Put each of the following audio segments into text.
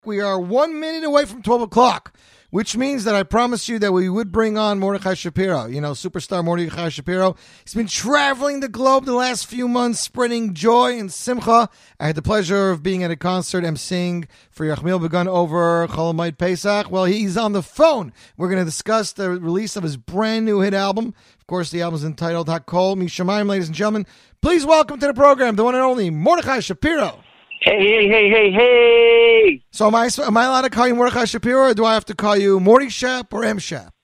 We are 1 minute away from 12 o'clock, which means that I promised you that we would bring on Mordechai Shapiro. You know, superstar Mordechai Shapiro. He's been traveling the globe the last few months, spreading joy and simcha. I had the pleasure of being at a concert emceeing for Yachmiel Begun over Chol Pesach. Well, he's on the phone. We're going to discuss the release of his brand new hit album. Of course, the album is entitled Hakol Mishamayim. Ladies and gentlemen, please welcome to the program the one and only Mordechai Shapiro. Hey. So am I allowed to call you Mordechai Shapiro, or do I have to call you Mordy Shap or M Shap?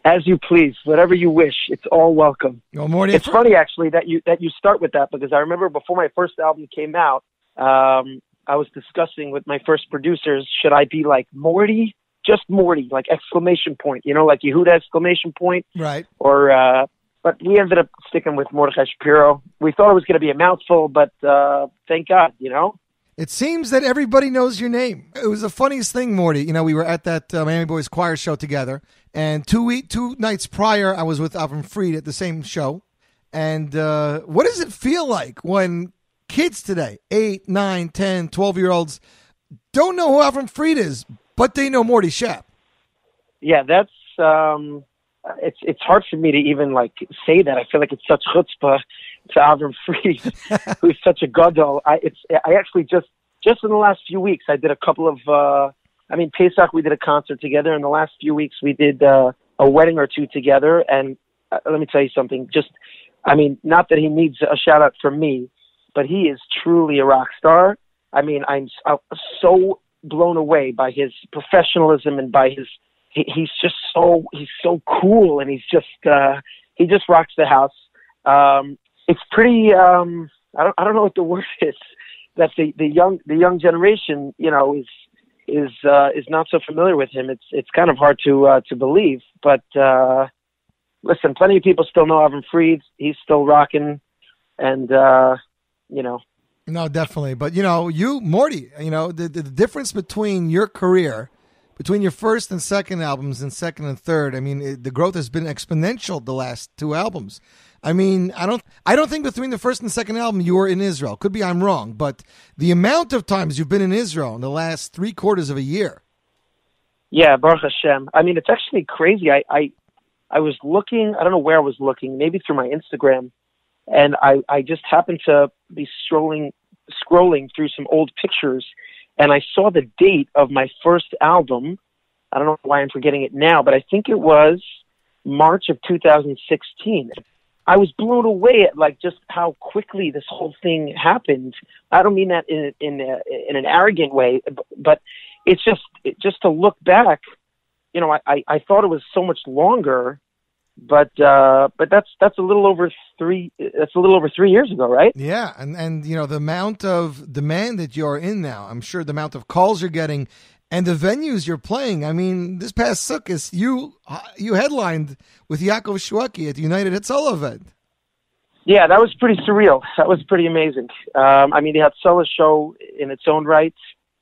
As you please, whatever you wish. It's all welcome. Well, Mordy, it's funny actually that you start with that, because I remember before my first album came out, I was discussing with my first producers, should I be like Mordy, just Mordy, like exclamation point, you know, like Yehuda exclamation point, right? Or but we ended up sticking with Mordechai Shapiro. We thought it was going to be a mouthful, but thank God, you know. It seems that everybody knows your name. It was the funniest thing, Mordy. You know, we were at that Miami Boys choir show together, and two nights prior, I was with Avram Fried at the same show. And what does it feel like when kids today, 8, 9, 10, 12-year-olds, don't know who Avram Fried is, but they know Mordy Shap? Yeah, that's... It's hard for me to even like say that. I feel like it's such chutzpah to Avram Fried, who's such a gadol. I actually just in the last few weeks I did a couple of. Pesach we did a concert together. In the last few weeks we did a wedding or two together. And let me tell you something. Not that he needs a shout out from me, but he is truly a rock star. I mean, I'm so blown away by his professionalism and by his. He's so cool, and he just rocks the house. It's pretty. I don't know what the word is. That the young generation, you know, is not so familiar with him. It's kind of hard to believe. But listen, plenty of people still know Avram Fried. He's still rocking, and you know. No, definitely. But you know, Mordy, you know, the difference between your career. Between your first and second albums and second and third, I mean, the growth has been exponential the last two albums. I mean, I don't think between the first and second album you were in Israel. Could be I'm wrong, but the amount of times you've been in Israel in the last 3/4 of a year. Yeah, Baruch Hashem. I mean, it's actually crazy. I was looking, I don't know where I was looking, maybe through my Instagram, and I just happened to be scrolling through some old pictures, and I saw the date of my first album. I don't know why I'm forgetting it now, but I think it was March of 2016. I was blown away at like just how quickly this whole thing happened. I don't mean that in an arrogant way, but it's just to look back. You know, I thought it was so much longer, but that's a little over 3 years ago, right? Yeah, and you know, the amount of demand that you're in now, I'm sure the amount of calls you're getting and the venues you're playing. I mean, this past Sukkot, you headlined with Yaakov Shweki at the United Hatzalah event. Yeah, that was pretty surreal. That was pretty amazing. I mean, the Hatzalah show in its own right,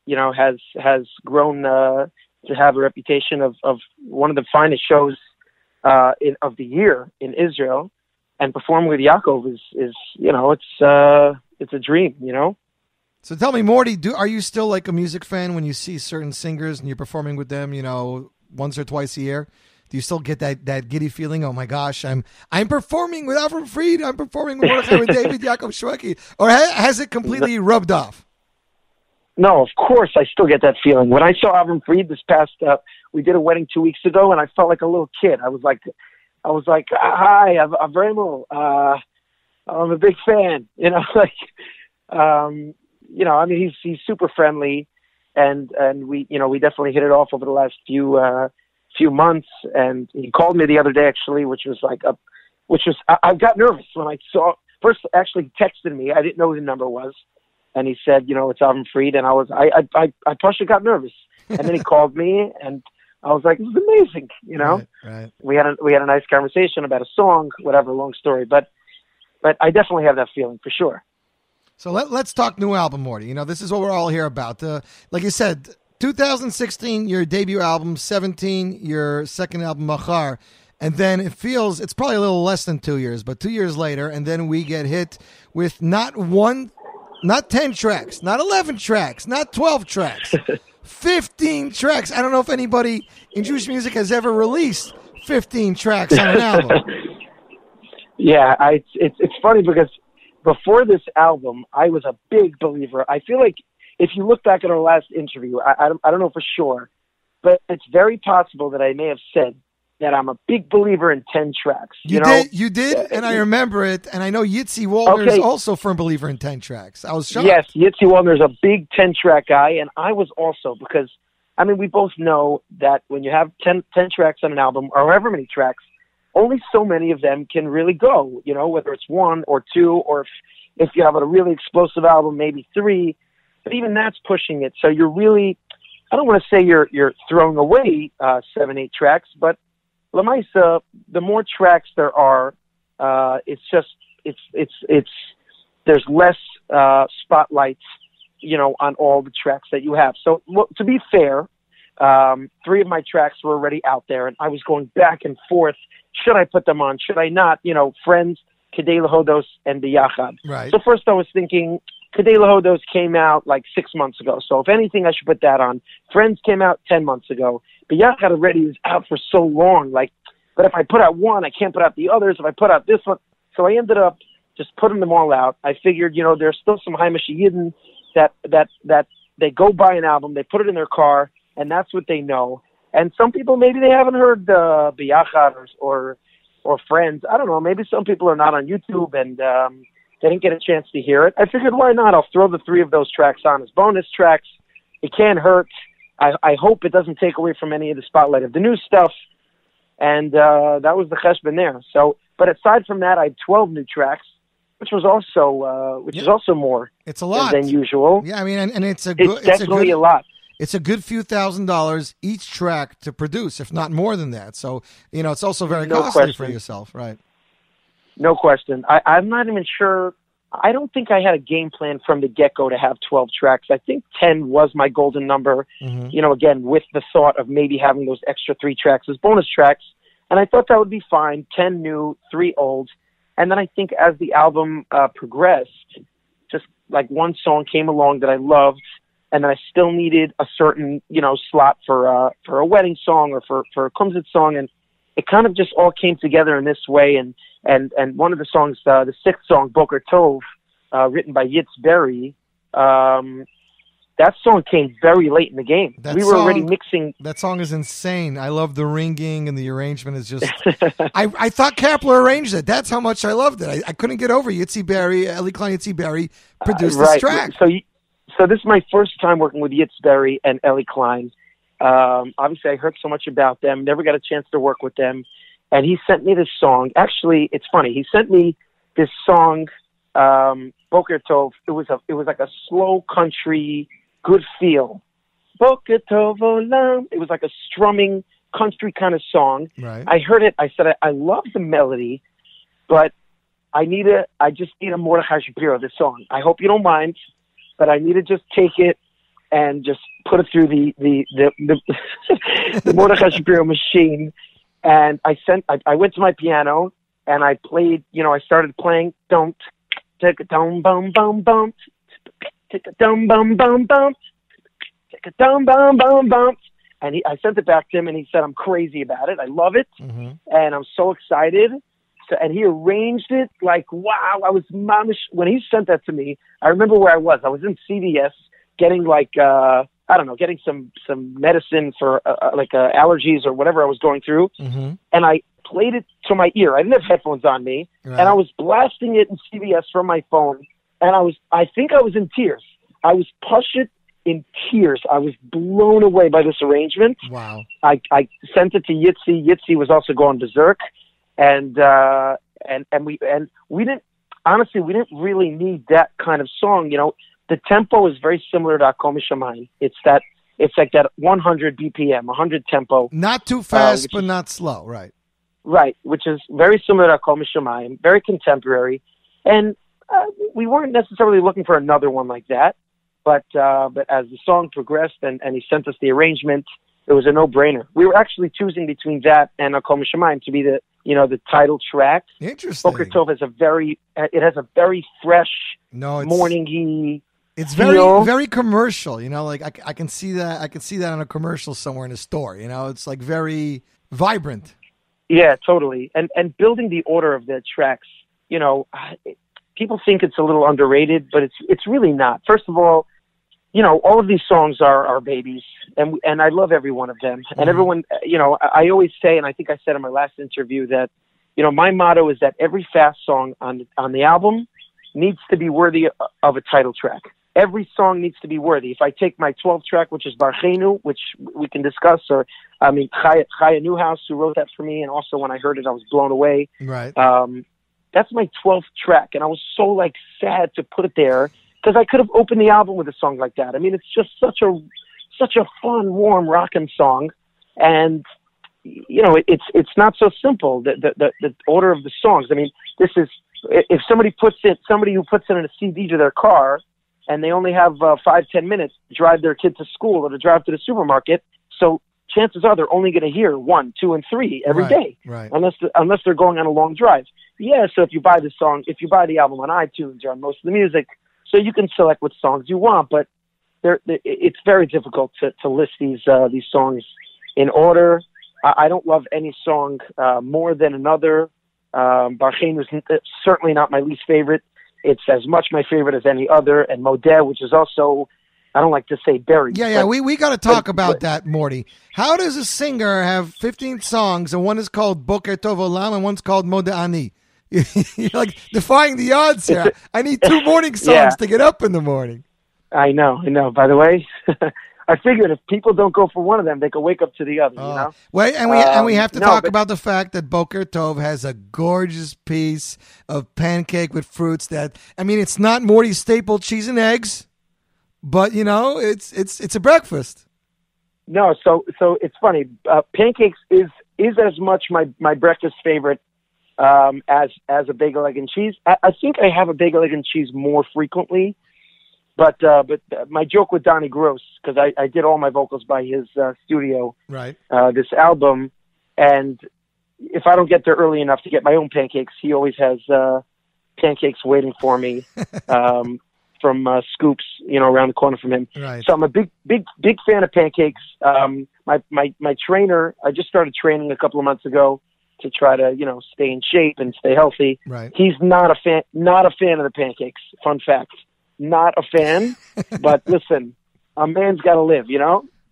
you know, has grown to have a reputation of one of the finest shows of the year in Israel, and performing with Yaakov is you know, it's a dream, you know. So tell me, Mordy, are you still like a music fan when you see certain singers and you're performing with them, you know, once or twice a year? Do you still get that giddy feeling? Oh my gosh, I'm performing with Avram Fried, I'm performing with Mordechai with David Yaakov Shweki, or has it completely rubbed off? No, of course I still get that feeling. When I saw Avram Fried this past, we did a wedding 2 weeks ago, and I felt like a little kid. I was like, hi, Avram, I'm a big fan. You know, like, you know, I mean, he's super friendly, and we, you know, we definitely hit it off over the last few months. And he called me the other day, actually, I got nervous when I saw. First, actually, he texted me. I didn't know who the number was. And he said, you know, it's Avram Fried, and I partially got nervous. And then he called me, and I was like, this is amazing, you know. Right. We had a nice conversation about a song, whatever, long story. But I definitely have that feeling for sure. So let's talk new album, Mordy. You know, this is what we're all here about. Like you said, 2016, your debut album, 17, your second album, Machar. And then it's probably a little less than 2 years, but 2 years later, and then we get hit with not one Not 10 tracks, not 11 tracks, not 12 tracks. 15 tracks. I don't know if anybody in Jewish music has ever released 15 tracks on an album. Yeah, it's funny because before this album, I was a big believer. I feel like if you look back at our last interview, I don't know for sure, but it's very possible that I may have said that I'm a big believer in 10 tracks. You did, and I remember it, and I know Yitzy Waldner is also a firm believer in 10 tracks. I was shocked. Yes, Yitzy Waldner is a big 10-track guy, and I was also, because, I mean, we both know that when you have 10 tracks on an album, or however many tracks, only so many of them can really go, whether it's one or two, or if you have a really explosive album, maybe 3, but even that's pushing it. So you're really, I don't want to say you're throwing away 7, 8 tracks, but Lamaisa, the more tracks there are, there's less spotlights, on all the tracks that you have. So to be fair, 3 of my tracks were already out there, and I was going back and forth. Should I put them on? Should I not? Friends, Kedei Lahodos, and Biyachad. Right. So first I was thinking, Kedei Lahodos came out like 6 months ago. So if anything, I should put that on. Friends came out 10 months ago. Biyachad already was out for so long. But if I put out one, I can't put out the others. If I put out this one. So I ended up just putting them all out. I figured, there's still some Haimish Yidden that they go buy an album, they put it in their car, and that's what they know. And some people, maybe they haven't heard Biyachad or Friends. I don't know. Maybe some people are not on YouTube and they didn't get a chance to hear it. I figured, why not? I'll throw the 3 of those tracks on as bonus tracks. It can't hurt. I hope it doesn't take away from any of the spotlight of the new stuff. And that was the cheshbon there. So, but aside from that, I had 12 new tracks, which was also is also more. It's a lot than usual. Yeah, I mean, and it's definitely a lot. It's a good few $1,000s each track to produce, if not more than that. So, it's also very costly for yourself, right? No question. I'm not even sure. I don't think I had a game plan from the get-go to have 12 tracks. I think 10 was my golden number, again, with the thought of maybe having those extra 3 tracks as bonus tracks. And I thought that would be fine, 10 new, 3 old. And then I think as the album progressed, just like one song came along that I loved, and then I still needed a certain, slot for a wedding song or for a Kumsit song. And it kind of just all came together in this way. And one of the songs, the 6th song, Boker Tov, written by Yitzy Berry, that song came very late in the game. We were already mixing. That song is insane. I love the ringing and the arrangement is just... I thought Kapler arranged it. That's how much I loved it. I couldn't get over Yitzy Berry, Eli Klein Yitzy Berry produced this track. So this is my first time working with Yitzy Berry and Eli Klein. Obviously, I heard so much about them, never got a chance to work with them. And he sent me this song. Actually, it's funny. He sent me this song, Boker Tov. It was like a slow country, good feel. Boker Tov Olam. It was like a strumming country kind of song. Right. I heard it. I said, I love the melody, but I just need a Mordechai Shapiro, this song. I hope you don't mind, but I need to just take it and just put it through the Mordechai Shapiro machine. And I went to my piano and I played, I started playing, don't take a dum bum bum bum, take a dum bum bum bum, take a dum bum bum bum. And I sent it back to him and he said, I'm crazy about it. I love it. Mm-hmm. And I'm so excited. And he arranged it like, wow, I was mamish. When he sent that to me, I remember where I was. I was in CVS getting getting some medicine for allergies or whatever I was going through. Mm-hmm. And I played it to my ear. I didn't have headphones on me. Right. And I was blasting it in CVS from my phone. And I think I was in tears. I was pushed in tears. I was blown away by this arrangement. Wow. I sent it to Yitzy. Yitzy was also going berserk. And we didn't really need that kind of song. The tempo is very similar to Hakol Mishamayim. It's like that 100 BPM, 100 tempo. Not too fast, but not slow, right? Right, which is very similar to Hakol Mishamayim, very contemporary. And we weren't necessarily looking for another one like that. But as the song progressed and he sent us the arrangement, it was a no-brainer. We were actually choosing between that and Hakol Mishamayim to be the title track. Interesting. Boker Tov has a very fresh, morning-y. It's very commercial, like I can see that. I can see that on a commercial somewhere in a store. It's like very vibrant. Yeah, totally. And building the order of the tracks, people think it's a little underrated, but it's really not. First of all, all of these songs are our babies, and I love every one of them. Mm-hmm. And everyone, I always say, and I think I said in my last interview that, my motto is that every fast song on the album needs to be worthy of a title track. Every song needs to be worthy. If I take my 12th track, which is Barchenu, which we can discuss, or Chaya Newhouse, who wrote that for me, and also when I heard it, I was blown away. Right. That's my 12th track, and I was so sad to put it there because I could have opened the album with a song like that. I mean, it's just such a fun, warm, rockin' song, and it's not so simple. The order of the songs. I mean, this is if somebody who puts it in a CD to their car, and they only have 5-10 minutes to drive their kid to school or to drive to the supermarket. So chances are they're only going to hear 1, 2, and 3 every day, right. Unless they're going on a long drive. Yeah, so if you buy the album on iTunes or on most of the music, so you can select what songs you want, but it's very difficult to list these songs in order. I don't love any song more than another. Barchenu is certainly not my least favorite. It's as much my favorite as any other, and Modeh, which is also, I don't like to say buried. Yeah, we got to talk about that, Morty. How does a singer have 15 songs, and one is called Boker Tov Olam, and one's called Modeh Ani? You're like defying the odds here. I need 2 morning songs to get up in the morning. I know. By the way, I figured if people don't go for one of them, they can wake up to the other. Well, and we have to talk about the fact that Boker Tov has a gorgeous piece of pancake with fruits. It's not Morty's staple cheese and eggs, but it's a breakfast. No, so it's funny. Pancakes is as much my breakfast favorite as a bagel, egg, and cheese. I think I have a bagel, egg, and cheese more frequently. But my joke with Donnie Gross, because I did all my vocals by his studio, right? This album, and if I don't get there early enough to get my own pancakes, he always has pancakes waiting for me from Scoops, around the corner from him. Right. So I'm a big fan of pancakes. My trainer, I just started training a couple of months ago to try to stay in shape and stay healthy. Right. He's not a fan of the pancakes. Fun fact. Not a fan, but listen, a man's got to live,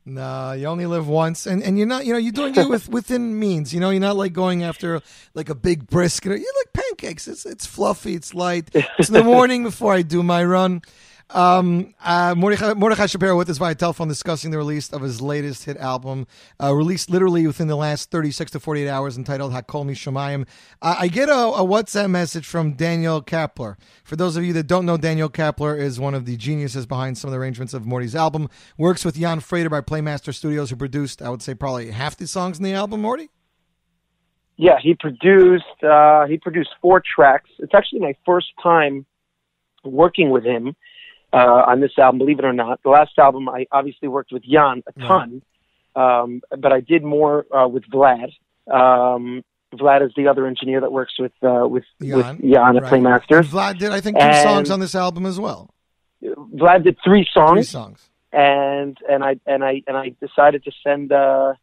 No, you only live once, and you're not, you're doing it within means. You're not like going after like a big brisket. You like pancakes. It's fluffy. It's light. It's in the morning before I do my run. Mordechai Shapiro with us via telephone discussing the release of his latest hit album, released literally within the last 36 to 48 hours, entitled Hakol Mishamayim. I get a WhatsApp message from Daniel Kapler. For those of you that don't know, Daniel Kapler is one of the geniuses behind some of the arrangements of Morty's album. Works with Jan Freitor by Playmaster Studios, who produced, I would say, probably half the songs in the album, Morty? Yeah, he produced 4 tracks. It's actually my first time working with him on this album, believe it or not. The last album, I obviously worked with Jan a ton, but I did more with Vlad. Vlad is the other engineer that works with Jan at Playmaster. And Vlad did, I think, 2 songs on this album as well. Vlad did 3 songs. 3 songs. And I decided to send. I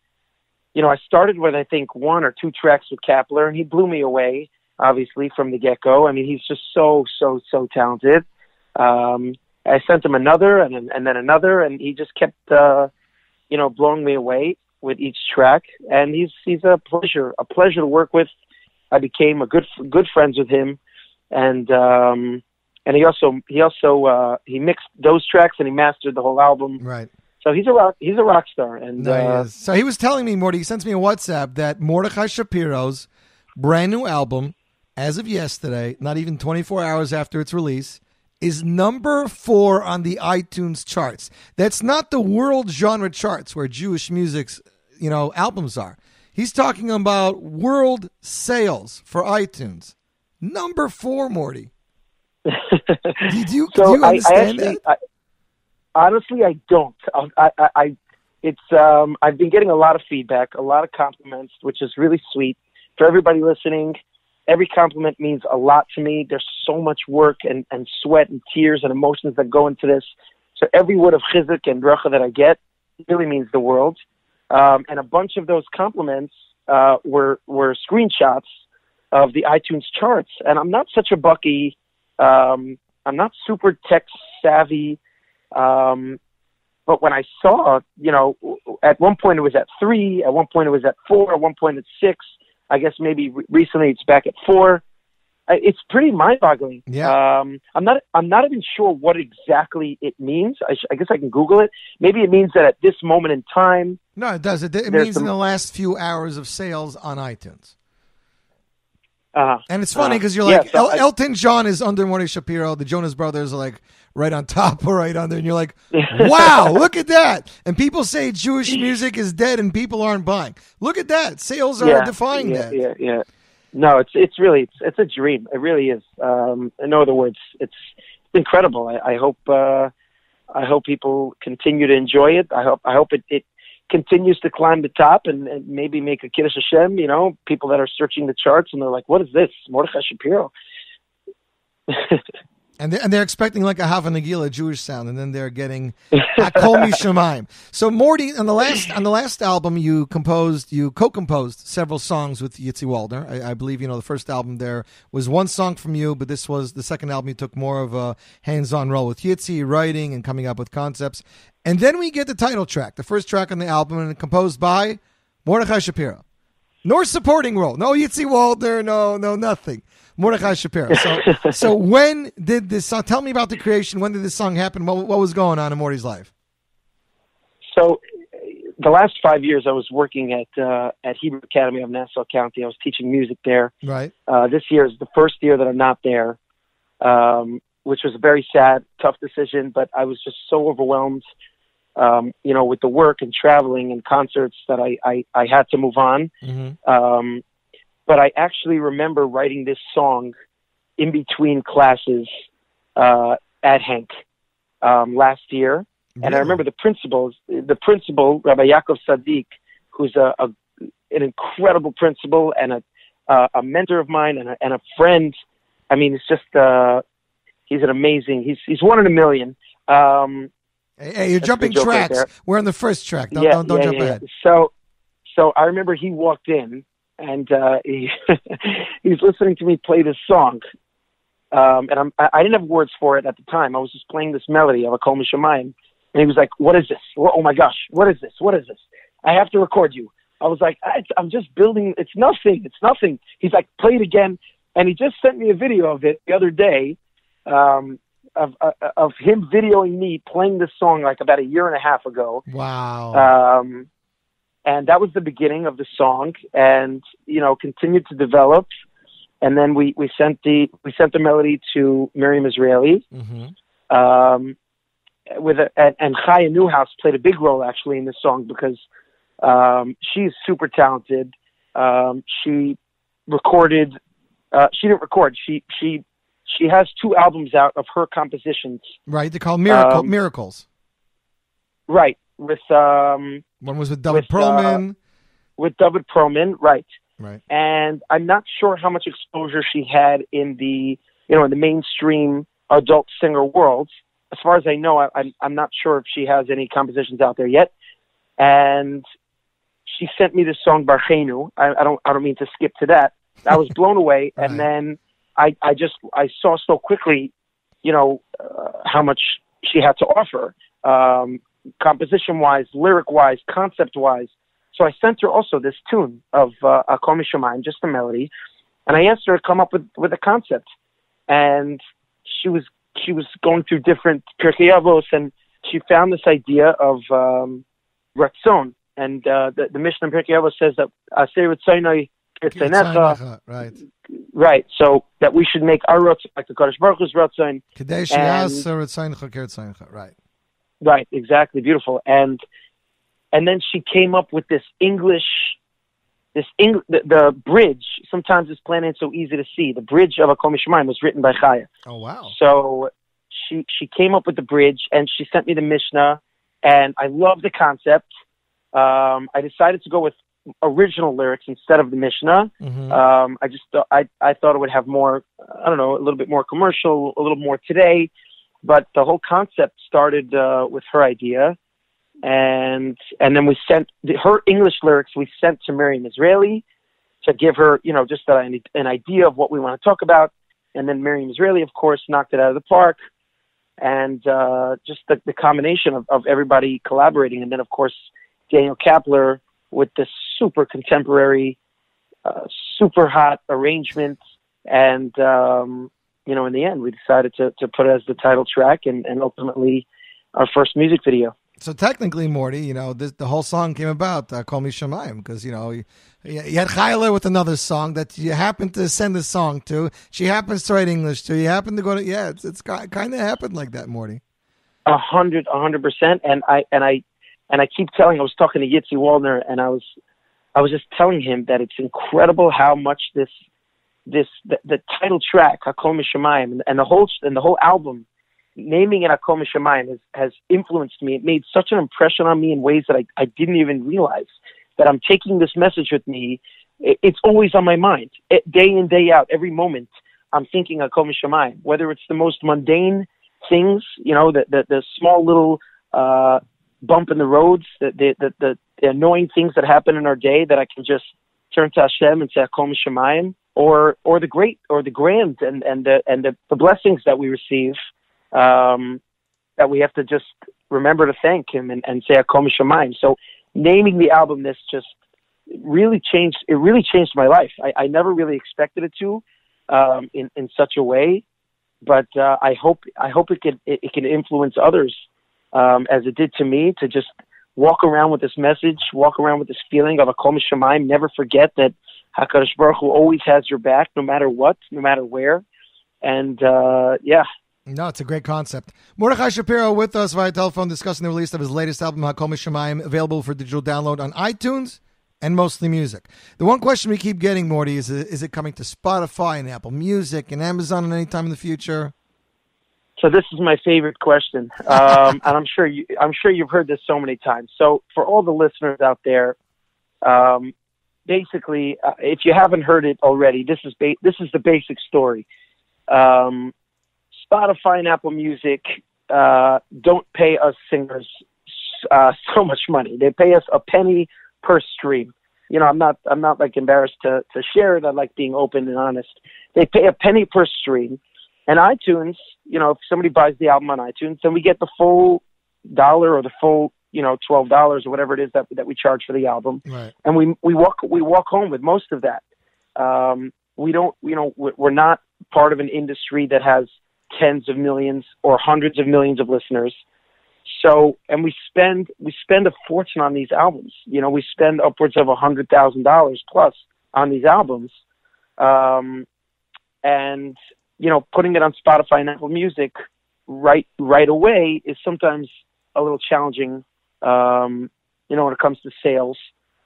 started with I think 1 or 2 tracks with Kapler, and he blew me away. Obviously from the get go. I mean, he's just so talented. I sent him another and then another, and he just kept, blowing me away with each track. And he's a pleasure to work with. I became a good friends with him, and he mixed those tracks and he mastered the whole album. Right. So he's a rock star. And no, he is. So he was telling me, Morty, he sends me a WhatsApp that Mordechai Shapiro's brand new album, as of yesterday, not even 24 hours after its release, is number 4 on the iTunes charts. That's not the world genre charts where Jewish music's, albums are. He's talking about world sales for iTunes. Number 4, Morty. Do you understand that? Honestly, I don't. it's I've been getting a lot of feedback, a lot of compliments, which is really sweet. For everybody listening, every compliment means a lot to me. There's so much work and sweat and tears and emotions that go into this. So every word of chizuk and bracha that I get really means the world. And a bunch of those compliments were screenshots of the iTunes charts. And I'm not such a bucky. I'm not super tech savvy. But when I saw, at one point it was at 3, at one point it was at 4, at one point it's 6. I guess maybe recently it's back at 4. It's pretty mind-boggling. Yeah. I'm not even sure what exactly it means. I guess I can Google it. Maybe it means that at this moment in time. No, it does. It means in the last few hours of sales on iTunes. And it's funny because you're like, Elton John is under Mordechai Shapiro. The Jonas Brothers are like right on top or right under. And you're like, wow, look at that. And people say Jewish music is dead and people aren't buying. Look at that. Sales are defying that. Yeah. No, it's really a dream. It really is. In other words, it's incredible. I hope people continue to enjoy it. I hope it continues to climb the top and maybe make a Kiddush Hashem, people that are searching the charts and they're like, what is this? Mordechai Shapiro. And they're expecting like a Hava Nagila Jewish sound, and then they're getting Hakol Mishamayim. So Mordy, on the last album, you co-composed several songs with Yitzy Waldner. I believe the first album there was one song from you, but this was the second album. You took more of a hands-on role with Yitzy, writing and coming up with concepts. And then we get the title track, the first track on the album, and composed by Mordechai Shapiro. No supporting role, no Yitzy Waldner, no nothing. Mordechai Shapiro. So when did this song, tell me about the creation, when did this song happen? What was going on in Mordy's life? So the last 5 years I was working at Hebrew Academy of Nassau County. I was teaching music there. Right. This year is the first year that I'm not there, which was a very sad, tough decision, but I was just so overwhelmed, with the work and traveling and concerts that I had to move on. Mm-hmm. But I actually remember writing this song in between classes at Henk last year. Yeah. And I remember the principal, Rabbi Yaakov Sadiq, who's an incredible principal and a mentor of mine and a friend. I mean, it's just he's an amazing. He's one in a million. Hey, you're jumping tracks. Right, we're on the first track. Don't jump ahead. So I remember he walked in. And he's listening to me play this song, and I didn't have words for it at the time. I was just playing this melody of Hakol Mishamayim, and he was like, "What is this? Oh my gosh, what is this? What is this? I have to record you." I was like, "I'm just building. It's nothing. It's nothing." He's like, "Play it again," and he just sent me a video of it the other day, of him videoing me playing this song like about a year and a half ago. Wow. And that was the beginning of the song, and continued to develop. And then we sent the melody to Miriam Israeli, mm-hmm. And Chaya Newhouse played a big role actually in this song because she's super talented. She recorded. She didn't record. She has 2 albums out of her compositions. Right, they're called Miracles. Right. With one was with David Perlman. With David Perlman, right. Right. And I'm not sure how much exposure she had in the in the mainstream adult singer world. As far as I know, I'm not sure if she has any compositions out there yet. And she sent me this song Barchenu. I don't mean to skip to that. I was blown away, right. And then I saw so quickly, how much she had to offer. Composition-wise, lyric-wise, concept-wise. So I sent her also this tune of Hakol Mishamayim, just a melody, and I asked her to come up with a concept. And she was going through different Pirkei Avos, and she found this idea of Ratzon. And the Mishnah in Pirkei Avos says that Aseh Ratzonai Kirtzanecha. Right. So that we should make our Ratzon like the Kadosh Baruch Hu's Ratzon. Kadei Sheyas Ratzoncha Kirtzanecha. Right. Right, exactly, beautiful, and then she came up with the bridge. Sometimes this planet ain't so easy to see. The bridge of Hakol Mishamayim was written by Chaya. Oh wow! So she came up with the bridge, and she sent me the Mishnah, and I love the concept. I decided to go with original lyrics instead of the Mishnah. I thought it would have more, I don't know, a little bit more commercial, a little more today. But the whole concept started with her idea. And then we sent her English lyrics, we sent to Miriam Israeli to give her, just an idea of what we want to talk about. And then Miriam Israeli, of course, knocked it out of the park. And just the combination of everybody collaborating. And then, of course, Daniel Kapler with this super contemporary, super hot arrangement. And, in the end, we decided to put it as the title track and ultimately our first music video. So technically, Mordy, the whole song came about, Hakol Mishamayim, because, you had Chayla with another song that you happened to send the song to. She happens to write English too. You happen to go to, it's kind of happened like that, Mordy. 100%. And I keep telling, I was talking to Yitzy Waldner, and I was just telling him that it's incredible how much the title track, Hakol Mishamayim, and the whole album, naming it Hakol Mishamayim has influenced me. It made such an impression on me in ways that I didn't even realize, that I'm taking this message with me. It's always on my mind, day in, day out, every moment. I'm thinking Hakol Mishamayim, whether it's the most mundane things, the small little bump in the roads, the annoying things that happen in our day that I can just turn to Hashem and say Hakol Mishamayim, or the great, or the grand, and the blessings that we receive. That we have to just remember to thank him and say Hakol Mishamayim. So naming the album this just really changed my life. I never really expected it to in such a way, but I hope it can influence others as it did to me, to just walk around with this message, walk around with this feeling of Hakol Mishamayim. Never forget that HaKadosh Baruch Hu always has your back, no matter what, no matter where. And No, it's a great concept. Mordechai Shapiro with us via telephone discussing the release of his latest album, Hakol Mishamayim, available for digital download on iTunes and Mostly Music. The one question we keep getting, Mordy, is it coming to Spotify and Apple Music and Amazon at any time in the future? So this is my favorite question, and I'm sure you've heard this so many times. So for all the listeners out there, basically, if you haven't heard it already, this is the basic story. Spotify and Apple Music don't pay us singers so much money. They pay us a penny per stream. I'm not like embarrassed to share it. I like being open and honest. They pay a penny per stream, and iTunes. If somebody buys the album on iTunes, then we get the full dollar or the full $12 or whatever it is that we charge for the album, right. And we walk home with most of that. We're not part of an industry that has tens of millions or hundreds of millions of listeners. So, and we spend a fortune on these albums. We spend upwards of $100,000 plus on these albums. And, putting it on Spotify and Apple Music right away is sometimes a little challenging, when it comes to sales.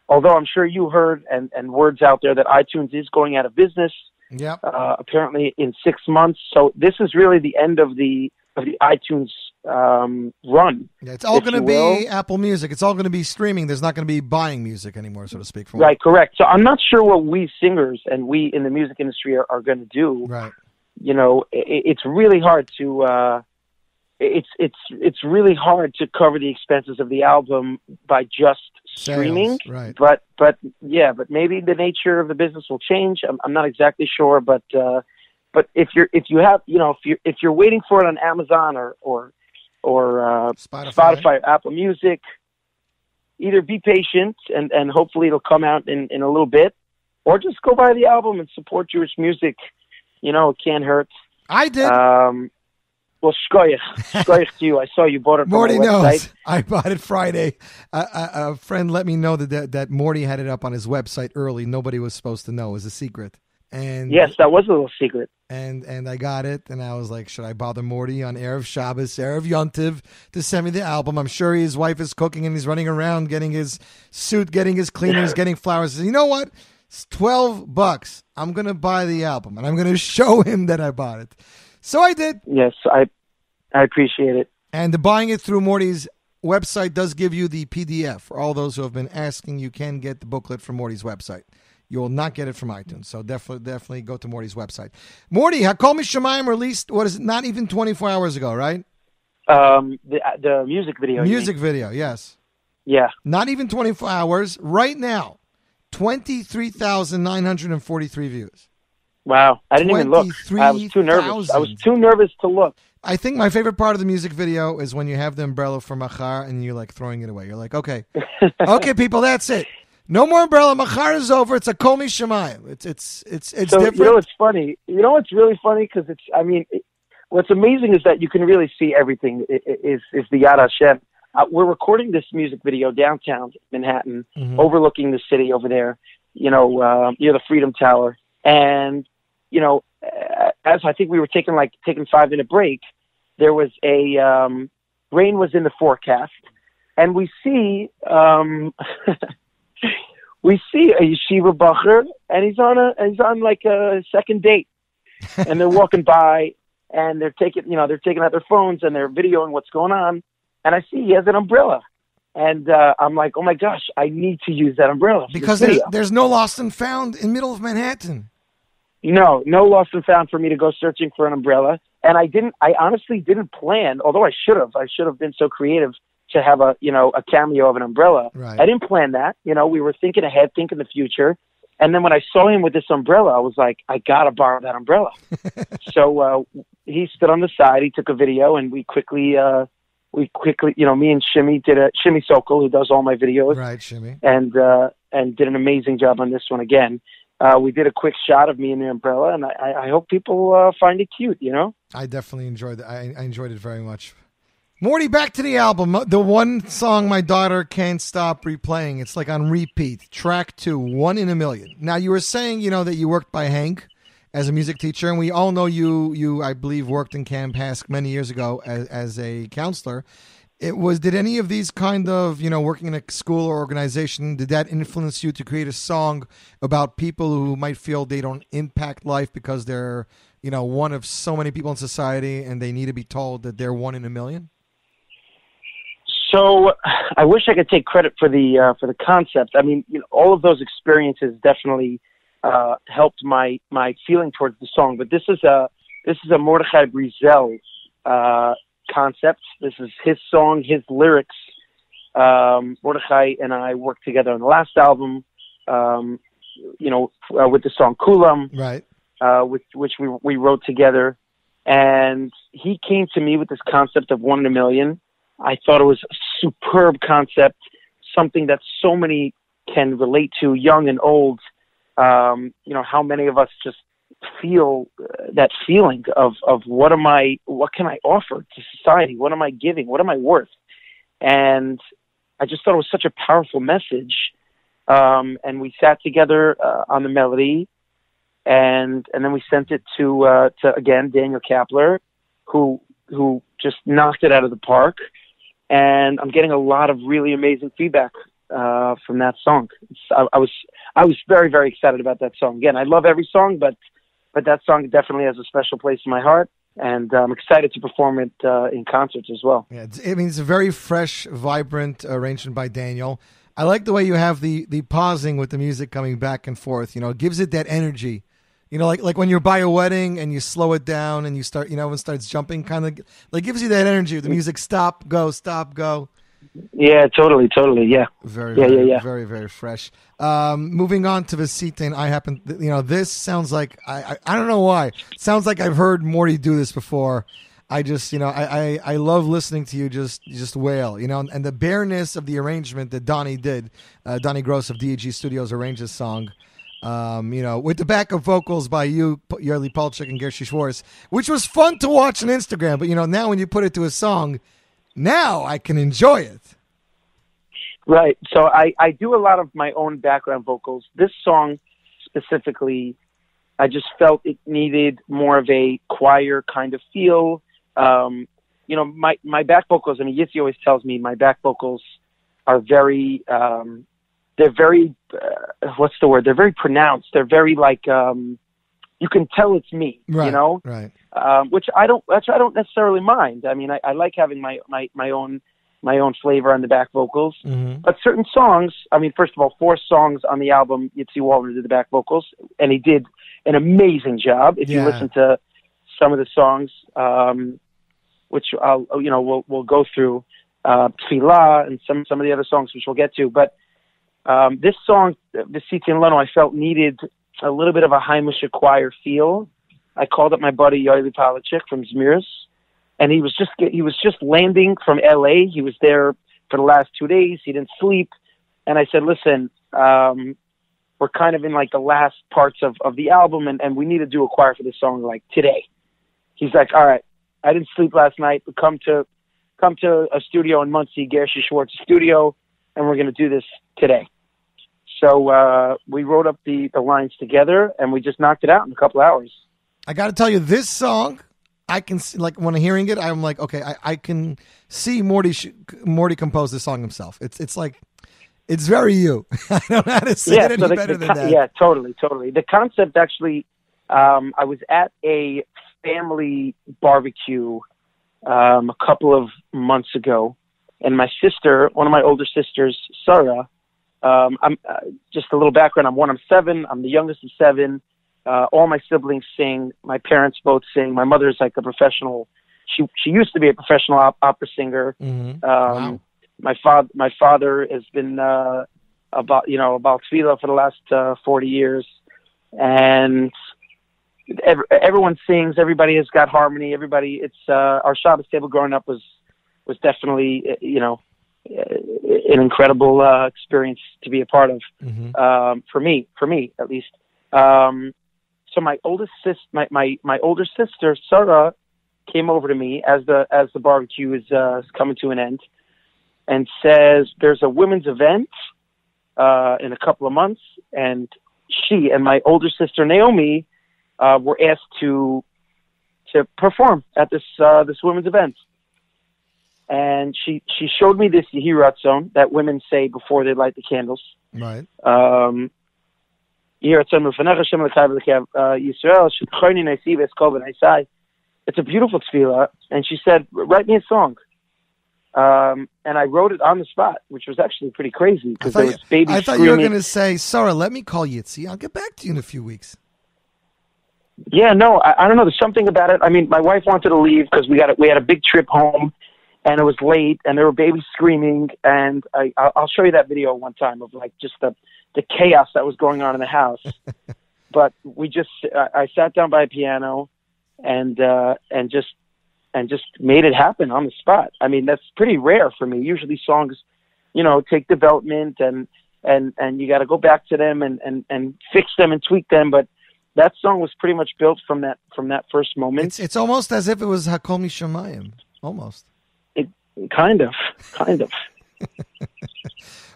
Although I'm sure you heard and words out there that iTunes is going out of business. Yep. Apparently in 6 months. So this is really the end of the iTunes run. Yeah, it's all going to be Apple Music. It's all going to be streaming. There's not going to be buying music anymore, so to speak. Right, correct. So I'm not sure what we singers and we in the music industry are going to do. Right. It's really hard to it's really hard to cover the expenses of the album by just streaming. Sales, right. But maybe the nature of the business will change. I'm not exactly sure, but if you're waiting for it on Amazon or Spotify, Apple Music, either be patient and hopefully it'll come out in a little bit, or just go buy the album and support Jewish music. It can't hurt. I did. Well, shkoyach to you. I saw you bought it from Mordy my website. knows. I bought it Friday. A friend let me know that Mordy had it up on his website early. Nobody was supposed to know. It was a secret. And yes, that was a little secret. And I got it, and I was like, should I bother Mordy on Erev Shabbos, Erev Yontiv, to send me the album? I'm sure his wife is cooking, and he's running around getting his suit, getting his cleaners, getting flowers. He says, you know what? It's $12. I'm going to buy the album, and I'm going to show him that I bought it. So I did. Yes, I appreciate it. And buying it through Mordy's website does give you the PDF. For all those who have been asking, you can get the booklet from Mordy's website. You will not get it from iTunes, so definitely go to Mordy's website. Mordy, Hakol Mishamayim released, what is it, not even 24 hours ago, right? The music video. Music video, yes. Yeah. Not even 24 hours. Right now, 23,943 views. Wow. I didn't even look. I was too nervous. I was too nervous to look. I think my favorite part of the music video is when you have the umbrella for Machar and you're like throwing it away. You're like, okay, people, that's it. No more umbrella. Machar is over. It's Hakol Mishamayim. It's so, different. You know what's funny? You know what's really funny? Because what's amazing is that you can really see everything. Is the Yad Hashem. We're recording this music video downtown Manhattan, overlooking the city over there. Near the Freedom Tower, and as I think we were taking 5-minute break, there was a rain was in the forecast, and we see we see a yeshiva bacher, and he's on like a second date, and they're walking by, and they're taking out their phones and they're videoing what's going on, and I see he has an umbrella, and I'm like, oh my gosh, I need to use that umbrella because there's no lost and found in middle of Manhattan. No lost and found for me to go searching for an umbrella. And I honestly didn't plan, although I should have. I should have been so creative to have a cameo of an umbrella. Right. I didn't plan that. We were thinking ahead, thinking the future. And then when I saw him with this umbrella, I was like, I got to borrow that umbrella. So he stood on the side, he took a video, and we quickly, me and Shimmy Shimmy Sokol, who does all my videos. Right, Shimmy. And did an amazing job on this one again. We did a quick shot of me in the umbrella, and I hope people find it cute, I definitely enjoyed it. I enjoyed it very much. Mordy, back to the album. The one song my daughter can't stop replaying. It's like on repeat. Track 2, 1 in a Million. Now, you were saying, that you worked by Hank as a music teacher, and we all know you I believe, worked in Camp Hask many years ago as a counselor. Did any of these kind of, working in a school or organization, did that influence you to create a song about people who might feel they don't impact life because they're, one of so many people in society and they need to be told that they're 1 in a million? So I wish I could take credit for the concept. I mean, all of those experiences definitely helped my feeling towards the song. But this is a Mordechai Brizel concept. This is his song, his lyrics. Mordechai and I worked together on the last album, with the song Kulam, right? Which we wrote together. And he came to me with this concept of 1 in a million. I thought it was a superb concept, something that so many can relate to, young and old. How many of us just feel that feeling of what can I offer to society? What am I giving? What am I worth? And I just thought it was such a powerful message. And we sat together on the melody, and then we sent it to again Daniel Kapler, who just knocked it out of the park. And I'm getting a lot of really amazing feedback from that song. I was very, very excited about that song. Again, I love every song, but that song definitely has a special place in my heart, and I'm excited to perform it in concerts as well. Yeah, it's a very fresh, vibrant arrangement by Daniel. I like the way you have the pausing with the music coming back and forth. It gives it that energy. Like when you're by a wedding and you slow it down and you start, everyone starts jumping, kind of like gives you that energy. The music stop, go, stop, go. Yeah, totally, yeah. Very, very fresh. Moving on to Vesita, this sounds like, I don't know why. It sounds like I've heard Mordy do this before. I just, I love listening to you just wail, and the bareness of the arrangement that Doni did. Donnie Gross of DEG Studios arranged this song. With the backup vocals by you, Yerli Palchik, and Gershi Schwartz, which was fun to watch on Instagram. But, now when you put it to a song, now I can enjoy it. Right. So I do a lot of my own background vocals. This song specifically, I just felt it needed more of a choir kind of feel. My back vocals, Yitzy always tells me my back vocals are very... they're very, what's the word? They're very pronounced. They're very you can tell it's me, right, Right. Which I don't necessarily mind. I mean, I like having my my own flavor on the back vocals. Mm-hmm. But certain songs, I mean, first of all, 4 songs on the album, Yitzy Waldner did the back vocals, and he did an amazing job. If you listen to some of the songs, which we'll go through, Tfilah and some of the other songs which we'll get to. But this song, the Siti and Leno, I felt needed a little bit of a Heimische choir feel. I called up my buddy Eli Klein from Zmiris, and he was just landing from LA. He was there for the last 2 days. He didn't sleep, and I said, "Listen, we're kind of in like the last parts of the album, and we need to do a choir for this song like today." He's like, "All right, I didn't sleep last night, but come to a studio in Muncie, Gershie Schwartz's studio, and we're going to do this today." So we wrote up the lines together, and we just knocked it out in a couple hours. I got to tell you, this song, I can see, like, when I'm hearing it, I'm like, okay, I can see Mordy compose this song himself. It's like, it's very you. I don't know how to say it any better than that. Yeah, totally. The concept, actually, I was at a family barbecue a couple of months ago, and my sister, one of my older sisters, Sarah, I'm just a little background. I'm one of 7. I'm the youngest of 7. All my siblings sing. My parents both sing. My mother's like a professional. She used to be a professional opera singer. Mm-hmm. Wow. My father has been about Tfilah for the last 40 years, and everyone sings. Everybody has got harmony. Everybody. It's our Shabbos table growing up was definitely an incredible experience to be a part of. Mm-hmm. For me at least. So my older sister Sarah came over to me as the barbecue is coming to an end, and says there's a women's event in a couple of months, and she and my older sister Naomi were asked to perform at this women's event. And she showed me this Yehi Ratzon that women say before they light the candles. Right. It's a beautiful tefillah, and she said, "Write me a song." And I wrote it on the spot, which was actually pretty crazy because there was baby I thought screaming. you were going to say, "Sarah, let me call Yitzy. I'll get back to you in a few weeks." Yeah, no, I don't know. There's something about it. I mean, my wife wanted to leave because we had a big trip home, and it was late, and there were babies screaming, and I'll show you that video one time of like just the chaos that was going on in the house. But I sat down by a piano and just made it happen on the spot. I mean, that's pretty rare for me. Usually songs, take development and you got to go back to them and fix them and tweak them. But that song was pretty much built from that first moment. It's almost as if it was Hakol Mishamayim. Almost. It kind of.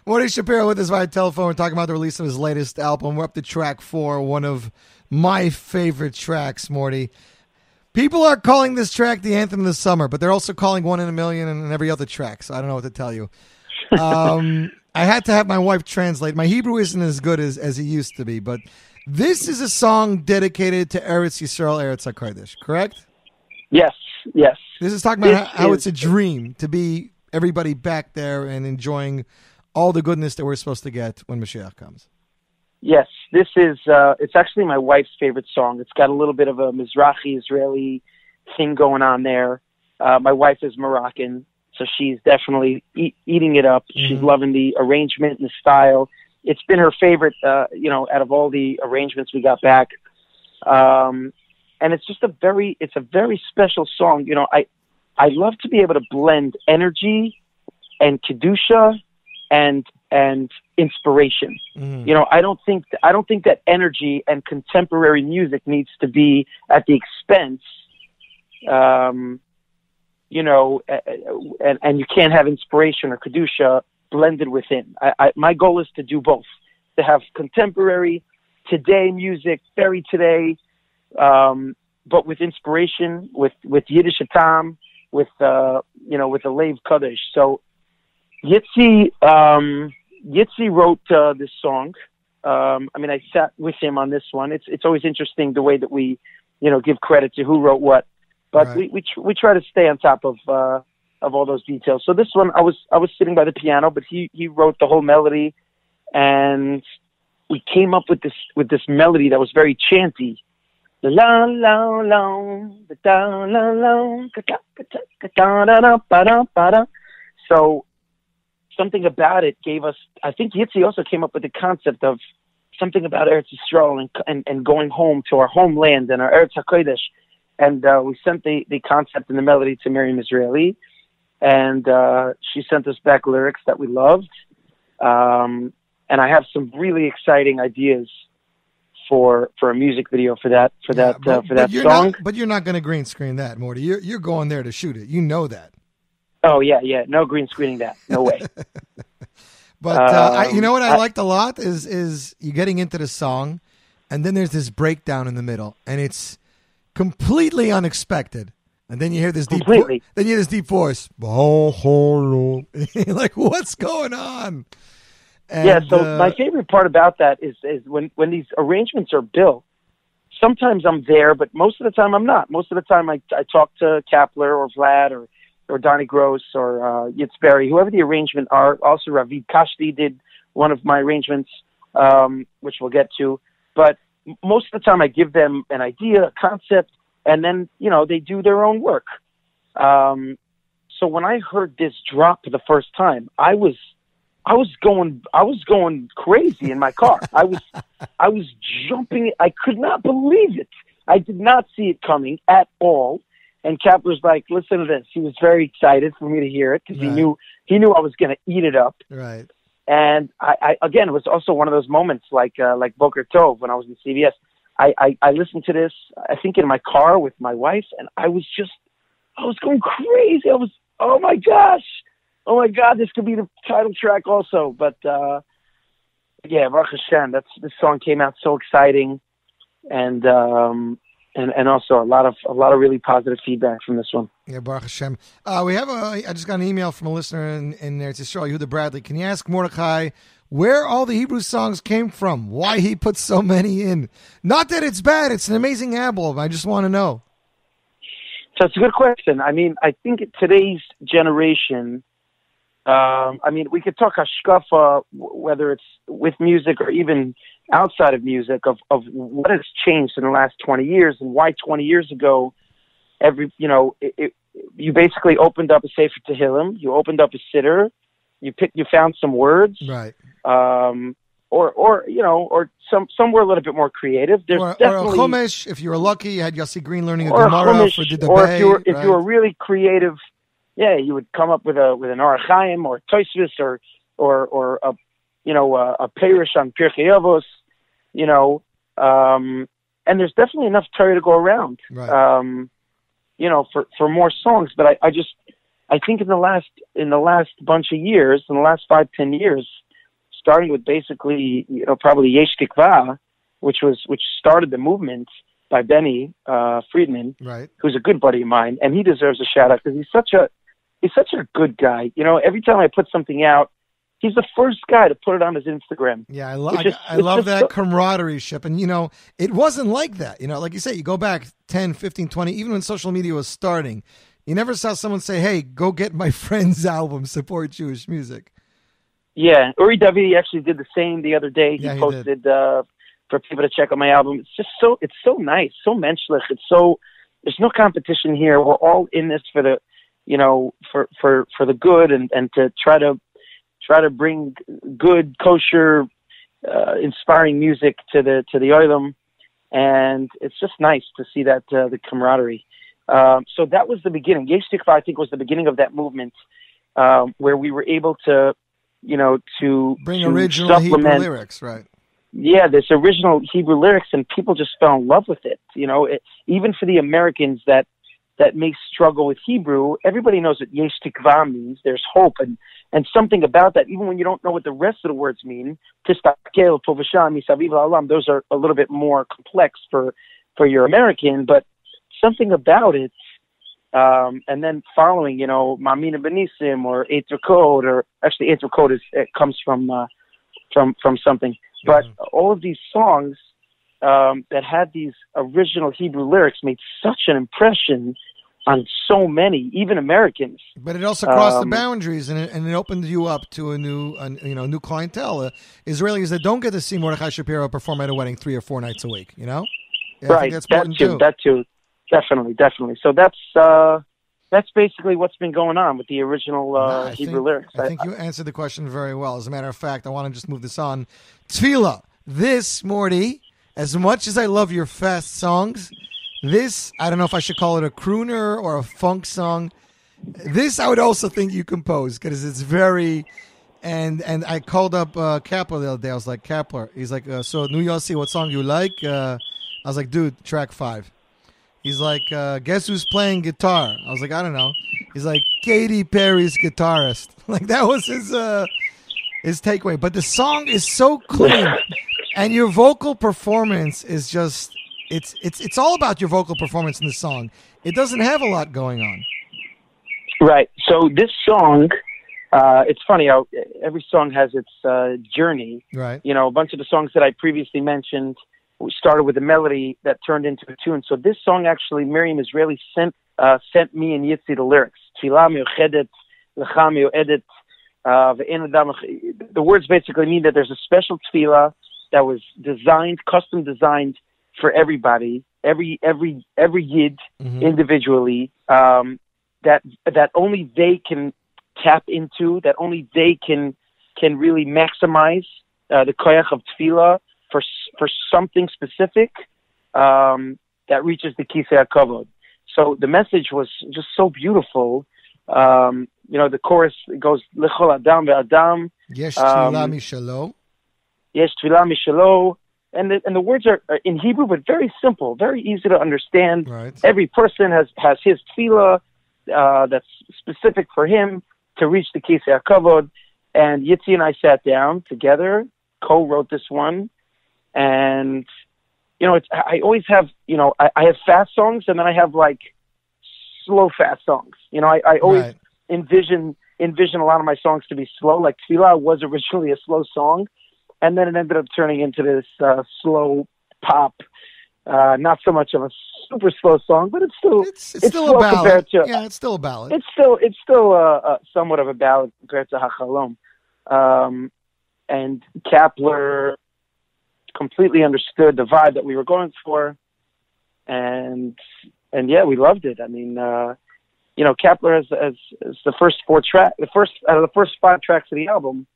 Mordechai Shapiro with us via telephone. We're talking about the release of his latest album. We're up to track 4, one of my favorite tracks, Morty. People are calling this track the anthem of the summer, but they're also calling 1 in a Million and every other track, so I don't know what to tell you. I had to have my wife translate. My Hebrew isn't as good as it used to be, but this is a song dedicated to Eretz Yisrael, Eretz HaKodesh, correct? Yes. This is talking about how it's a dream to be everybody back there and enjoying all the goodness that we're supposed to get when Mashiach comes. Yes, this is, it's actually my wife's favorite song. It's got a little bit of a Mizrahi Israeli thing going on there. My wife is Moroccan, so she's definitely eating it up. Mm-hmm. She's loving the arrangement and the style. It's been her favorite, out of all the arrangements we got back. And it's just a very special song. I love to be able to blend energy and Kedusha and inspiration. Mm. I don't think that energy and contemporary music needs to be at the expense, and you can't have inspiration or Kedusha blended within. My goal is to do both, to have contemporary today music, very today, but with inspiration, with Yiddish Atam, with a Leiv Kodesh. So Yitzy wrote this song. I sat with him on this one. It's always interesting the way that we, give credit to who wrote what. But right. we try to stay on top of of all those details. So this one, I was sitting by the piano, but he wrote the whole melody, and we came up with this melody that was very chanty. La la la, da la la, da da da da da. So something about it gave us. I think Yitzy also came up with the concept of something about Eretz Yisrael and going home to our homeland and our Eretz HaKodesh. And we sent the concept and the melody to Miriam Israeli, and she sent us back lyrics that we loved. And I have some really exciting ideas for a music video for that song. But you're not going to green screen that, Morty. You're going there to shoot it. You know that. Oh yeah, no green screening that. No way. But you know what I liked a lot is you getting into the song, and then there's this breakdown in the middle, and it's completely unexpected. And then you hear this deep voice. Like, what's going on? And, so my favorite part about that is when these arrangements are built, sometimes I'm there, but most of the time I'm not. Most of the time I talk to Kapler or Vlad or Donnie Gross or Yitzy Berry, whoever the arrangement are. Also Ravid Kashti did one of my arrangements, which we'll get to. But most of the time I give them an idea, a concept, and then, they do their own work. So when I heard this drop for the first time, I was going crazy in my car. I was jumping. I could not believe it. I did not see it coming at all. And Kapler's like, listen to this. He was very excited for me to hear it because he knew I was going to eat it up. Right. And I again, it was also one of those moments like Boker Tov when I was in CBS. I listened to this, I think in my car with my wife, and I was going crazy. Oh my God, this could be the title track also. But yeah, Baruch Hashem, this song came out so exciting, and also a lot of really positive feedback from this one. Yeah, Baruch Hashem. I just got an email from a listener in Eretz Yisrael, Yehuda Bradley. Can you ask Mordechai where all the Hebrew songs came from? Why he put so many in? Not that it's bad; it's an amazing album. I just want to know. So it's a good question. I mean, I think today's generation. We could talk hashkafa, whether it's with music or even outside of music, of what has changed in the last 20 years and why 20 years ago, you basically opened up a Sefer Tehillim, you opened up a siddur, you found some words, right? Or some were a little bit more creative. There's definitely, or a chumash. If you were lucky, you had Yossi Green learning a or Gemara chumash, for the or debate. If you were really creative. Yeah, you would come up with an Orachayim or Tosfos or a Perish on Pirkei Avos, and there's definitely enough Torah to go around, right. For more songs. But I think in the last bunch of years, in the last 5-10 years, starting with basically probably Yesh Tikva, which started the movement by Benny Friedman, right, who's a good buddy of mine, and he deserves a shout out because he's such a good guy. Every time I put something out, he's the first guy to put it on his Instagram. Yeah, I love that camaraderie ship. And, it wasn't like that. Like you say, you go back 10, 15, 20, even when social media was starting, you never saw someone say, hey, go get my friend's album, support Jewish music. Yeah, Uri David actually did the same the other day. He posted for people to check out my album. It's so nice, so menschlich. There's no competition here. We're all in this for the, for the good and to try to bring good, kosher, inspiring music to the Olam. And it's just nice to see that, the camaraderie. So that was the beginning. Yesh Tikva, I think, was the beginning of that movement, where we were able to bring original Hebrew lyrics, right? Yeah, this original Hebrew lyrics, and people just fell in love with it. Even for the Americans that may struggle with Hebrew, everybody knows what Yesh Tikva means. There's hope, and something about that, even when you don't know what the rest of the words mean. Tistakel, Povasham, Misaviv La'olam, those are a little bit more complex for your American, but something about it. And then following, Mamina Benisim or Either Code, or actually Either Code comes from something. But all of these songs that had these original Hebrew lyrics made such an impression so many, even Americans. But it also crossed the boundaries, and it opened you up to a new clientele. Israelis that don't get to see Mordechai Shapiro perform at a wedding 3 or 4 nights a week. Yeah, right. That too. Definitely. So that's basically what's been going on with the original Hebrew lyrics. I think you answered the question very well. As a matter of fact, I want to just move this on. Tefillah. This, Mordy, as much as I love your fast songs, this, I don't know if I should call it a crooner or a funk song. This I would also think you compose because it's very... And I called up Kapler the other day. I was like, Kapler. He's like, so new Yossi, what song you like? I was like, dude, track 5. He's like, guess who's playing guitar? I was like, I don't know. He's like, Katy Perry's guitarist. Like, that was his takeaway. But the song is so clean. And your vocal performance is just, it's all about your vocal performance in the song. It doesn't have a lot going on. Right. So this song, it's funny how every song has its journey. Right. You know, a bunch of the songs that I previously mentioned, we started with a melody that turned into a tune. So this song, actually, Miriam Israeli sent me and Yitzy the lyrics. Tefillah miuchedet, lecha miuedet, the words basically mean that there's a special tefillah that was custom designed for everybody, every yid individually, that only they can tap into, that only they can really maximize the koyach of tefillah for something specific that reaches the kisei hakavod. So the message was just so beautiful. The chorus goes lechol adam ve'adam. Yesh tefillah mishalo. Yesh tefillah mishalo. And the words are in Hebrew, but very simple, very easy to understand. Right. Every person has his tefillah that's specific for him to reach the kisei hakavod. And Yitzy and I sat down together, co-wrote this one. And, I always have, I have fast songs and then I have like slow fast songs. I always envision a lot of my songs to be slow. Like Tefillah was originally a slow song, and then it ended up turning into this slow pop. Not so much of a super slow song, but it's still a ballad. It's still a ballad. It's still somewhat of a ballad compared to Hachalom. And Kapler completely understood the vibe that we were going for, and yeah, we loved it. I mean, Kapler as the first 4 track, out of the first 5 tracks of the album,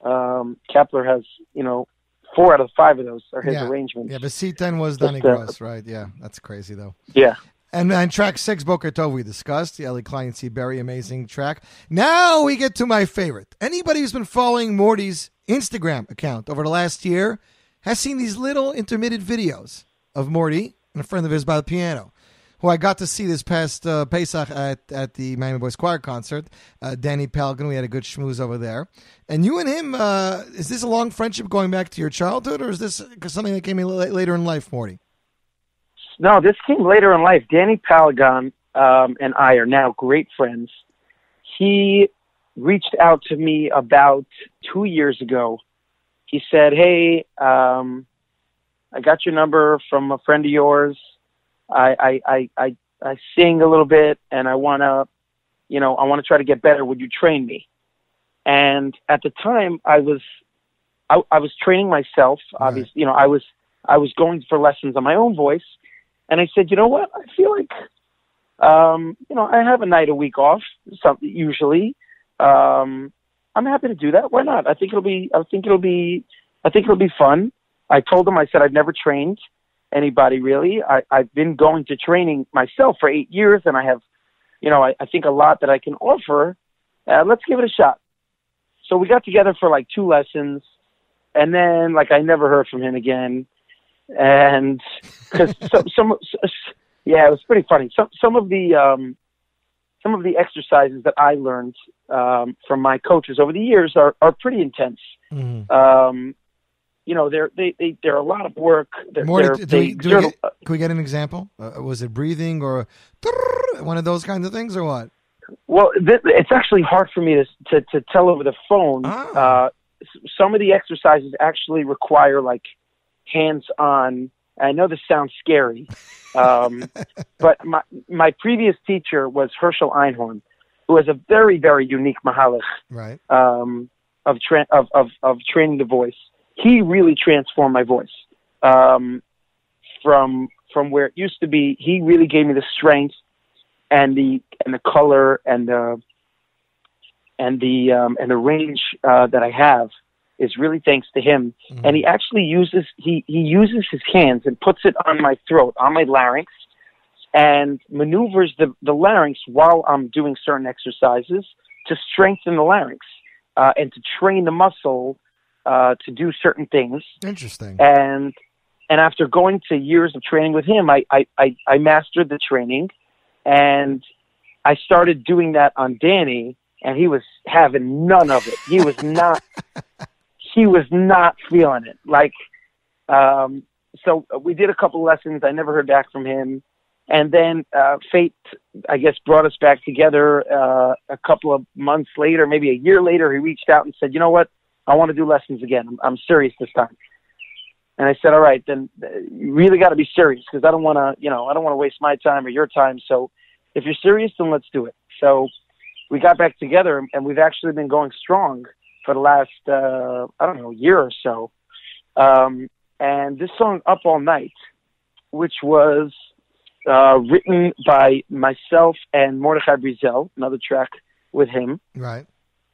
Kapler has 4 out of 5 of those are his arrangements. Yeah, but C10 was Danny Gross, right? Yeah, that's crazy though. Yeah. And track 6, Boker Tov, we discussed. The Eli Klein Yitzy Berry, amazing track. Now we get to my favorite. Anybody who's been following Morty's Instagram account over the last year has seen these little intermittent videos of Morty and a friend of his by the piano, who I got to see this past Pesach at the Miami Boys Choir concert. Danny Palgon, we had a good schmooze over there. And you and him, is this a long friendship going back to your childhood, or is this something that came in later in life, Morty? No, this came later in life. Danny Palgon and I are now great friends. He reached out to me about 2 years ago. He said, hey, I got your number from a friend of yours. I sing a little bit and I want to try to get better. Would you train me? And at the time I was training myself. Obviously, I was going for lessons on my own voice. And I said, you know what? I feel like, I have a night a week off, usually. I'm happy to do that. Why not? I think it'll be fun. I told him, I said, I've never trained anybody really. I've been going to training myself for 8 years, and I have, I think a lot that I can offer. Let's give it a shot. So we got together for like 2 lessons, and then I never heard from him again. And because it was pretty funny. Some of the exercises that I learned from my coaches over the years are pretty intense. Mm-hmm. They're a lot of work. Can we get an example? Was it breathing or one of those kinds of things, or what? Well, it's actually hard for me to tell over the phone. Some of the exercises actually require hands-on I know this sounds scary, but my previous teacher was Herschel Einhorn, who has a very, very unique mahalach right. of training the voice. He really transformed my voice from where it used to be. He really gave me the strength and the color and the range that I have is really thanks to him. Mm-hmm. And he actually uses his hands and puts it on my throat, on my larynx, and maneuvers the larynx while I'm doing certain exercises to strengthen the larynx and to train the muscle to do certain things. Interesting. And after going to years of training with him, I mastered the training, and I started doing that on Danny, and he was having none of it. He was not feeling it. Like, so we did a couple lessons. I never heard back from him. And then fate, I guess, brought us back together a couple of months later, maybe a year later. He reached out and said, "You know what? I want to do lessons again. I'm serious this time." And I said, "All right, then you really got to be serious, because I don't want to waste my time or your time. So if you're serious, then let's do it." So we got back together, and we've actually been going strong for the last, year or so. And this song, Up All Night, which was written by myself and Mordechai Brizel, another track with him. Right.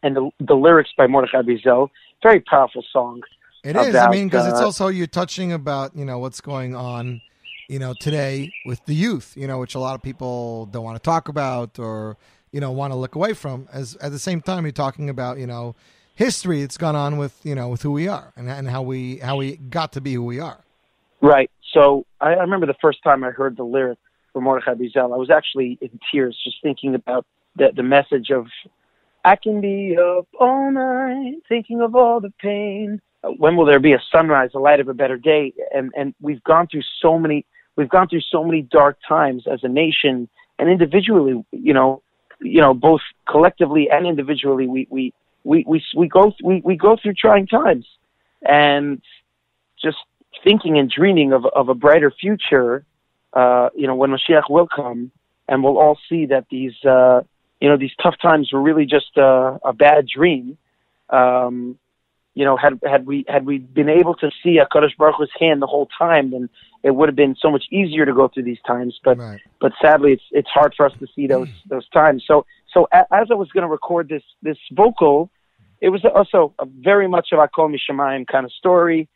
And the lyrics by Mordechai Brizel. Very powerful song. It is. I mean, because it's also, you're touching about, what's going on, today with the youth, which a lot of people don't want to talk about or, want to look away from. As at the same time, you're talking about, history that's gone on with, with who we are and how we got to be who we are. Right. So I remember the first time I heard the lyric from Mordechai Brizel, I was actually in tears just thinking about the message of, I can be up all night thinking of all the pain. When will there be a sunrise, the light of a better day? And we've gone through so many dark times as a nation and individually, both collectively and individually, we go through trying times, and just thinking and dreaming of a brighter future, when Mashiach will come, and we'll all see that these tough times were really just a bad dream. Had we been able to see HaKadosh Baruch Hu's hand the whole time, then it would have been so much easier to go through these times. But right. But sadly, it's hard for us to see those times. So as I was going to record this vocal, it was also a very much of a Hakol Mishamayim kind of story.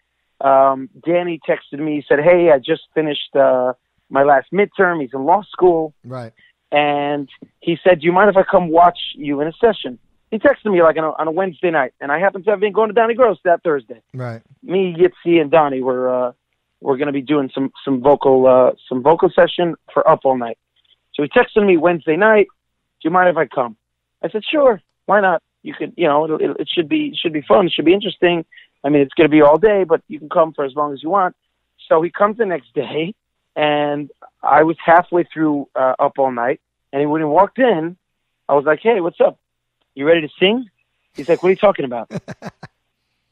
Danny texted me. He said, "Hey, I just finished my last midterm." He's in law school. Right. And he said, "Do you mind if I come watch you in a session?" He texted me like on a Wednesday night, and I happened to have been going to Donnie Gross that Thursday. Right. Me, Yitzy, and Doni were going to be doing some vocal session for Up All Night. So he texted me Wednesday night, "Do you mind if I come?" I said, "Sure, why not? You could, it should be fun. It should be interesting. I mean, it's going to be all day, but you can come for as long as you want." So he comes the next day, and I was halfway through Up All Night, and when he walked in, I was like, "Hey, what's up? You ready to sing?" He's like, "What are you talking about?"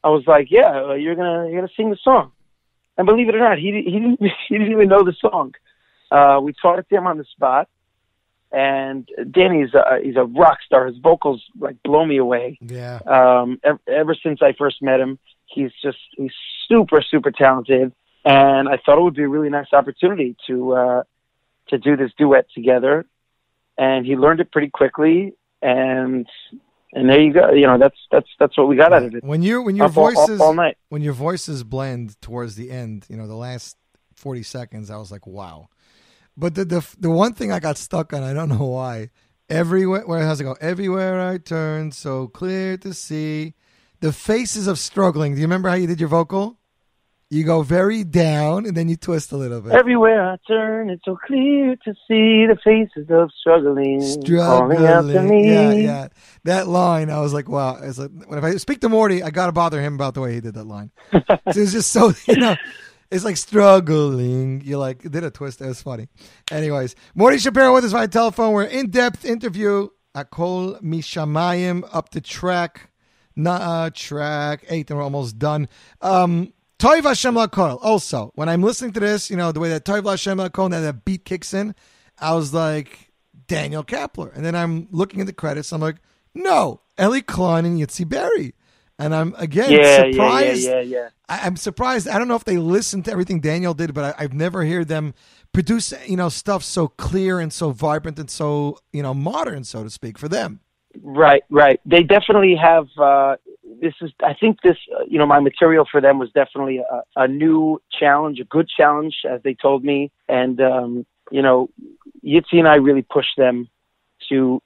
I was like, "Yeah, you're gonna sing the song." And believe it or not, he didn't even know the song. We taught it to him on the spot. And Danny he's a rock star. His vocals like blow me away. Yeah. Ever since I first met him, he's super, super talented. And I thought it would be a really nice opportunity to do this duet together. And he learned it pretty quickly. And there you go. That's what we got out of it. When your voices all night. When your voices blend towards the end, the last 40 seconds, I was like, wow. But the one thing I got stuck on, I don't know why. Everywhere, where how's it go? Everywhere I turn, so clear to see the faces of struggling. Do you remember how you did your vocal? You go very down and then you twist a little bit. Everywhere I turn, it's so clear to see the faces of struggling. Calling out to me. Yeah. That line, I was like, wow. It's like, if I speak to Morty, I got to bother him about the way he did that line. It was just so, it's like struggling. You did a twist. It was funny. Anyways, Mordechai Shapiro with us via telephone. We're in-depth interview. Hakol Mishamayim up to track 8, and we're almost done. Toiv Hashem Lakol. Also, when I'm listening to this, the way that Toiv Hashem Lakol and that beat kicks in, I was like, Daniel Kapler. And then I'm looking at the credits. I'm like, no, Eli Klein and Yitzy Berry. And I'm, again, surprised. Yeah. I'm surprised. I don't know if they listened to everything Daniel did, but I've never heard them produce, stuff so clear and so vibrant and so, modern, so to speak, for them. Right. They definitely have, my material for them was definitely a new challenge, a good challenge, as they told me. And, Yitzy and I really pushed them to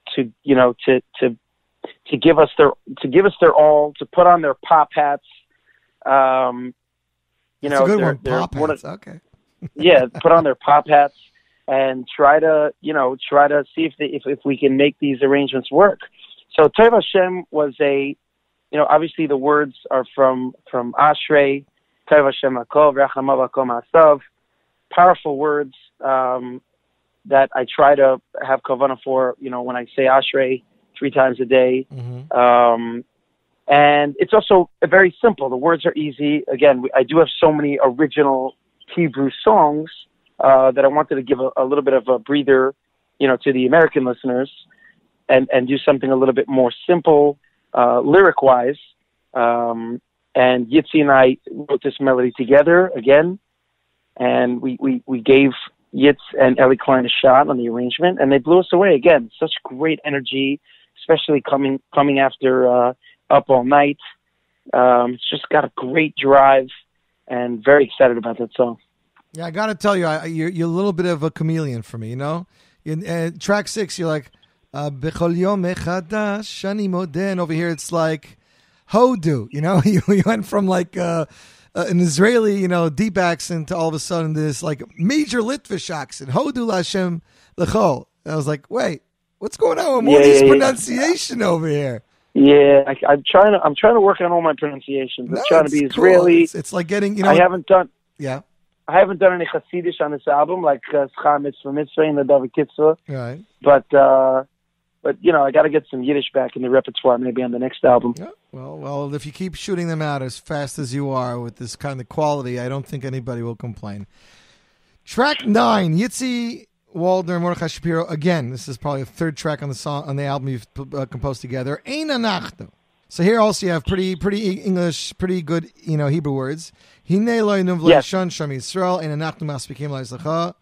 give us their all, to put on their pop hats. That's a good one. Pop hats. Okay. Yeah, put on their pop hats and try to see if we can make these arrangements work. So Toiv Hashem was obviously the words are from Ashrei, Toiv Hashem Hakol, V'Rachamav Hakol Ma'asav, powerful words that I try to have kavanah for, when I say Ashrei 3 times a day. Mm-hmm. And it's also very simple. The words are easy. Again, I do have so many original Hebrew songs that I wanted to give a little bit of a breather, to the American listeners and do something a little bit more simple, lyric-wise. And Yitzy and I wrote this melody together again, and we gave Yitz and Eli Klein a shot on the arrangement, and they blew us away again. Such great energy, especially coming after Up All Night. It's just got a great drive, and very excited about that song. Yeah, I got to tell you, you're a little bit of a chameleon for me, track 6, you're like, Bechol Yom Echadash Shani Moden. Over here, it's like Hodu, you went from like an Israeli, deep accent to all of a sudden this like major Litvish accent, Hodu Lashem Lechol. I was like, wait, what's going on with Mordy's pronunciation over here? Yeah, I'm trying to work on all my pronunciations. I'm trying to be Israeli. Cool. It's like getting, I haven't done any Hasidish on this album, like Schar Mitzvah Mitzvah and the David Kitzvah. Right. But I got to get some Yiddish back in the repertoire, maybe on the next album. Yeah. Well, if you keep shooting them out as fast as you are with this kind of quality, I don't think anybody will complain. Track 9, Yitzy Waldner and Mordechai Shapiro. Again, this is probably the 3rd track on the album you've composed together. Ein Anachnu. So here also you have pretty English, pretty good, Hebrew words. Hinei lo yinum v'leishon sham Yisrael, ein anachnu maspikim la'izlacha.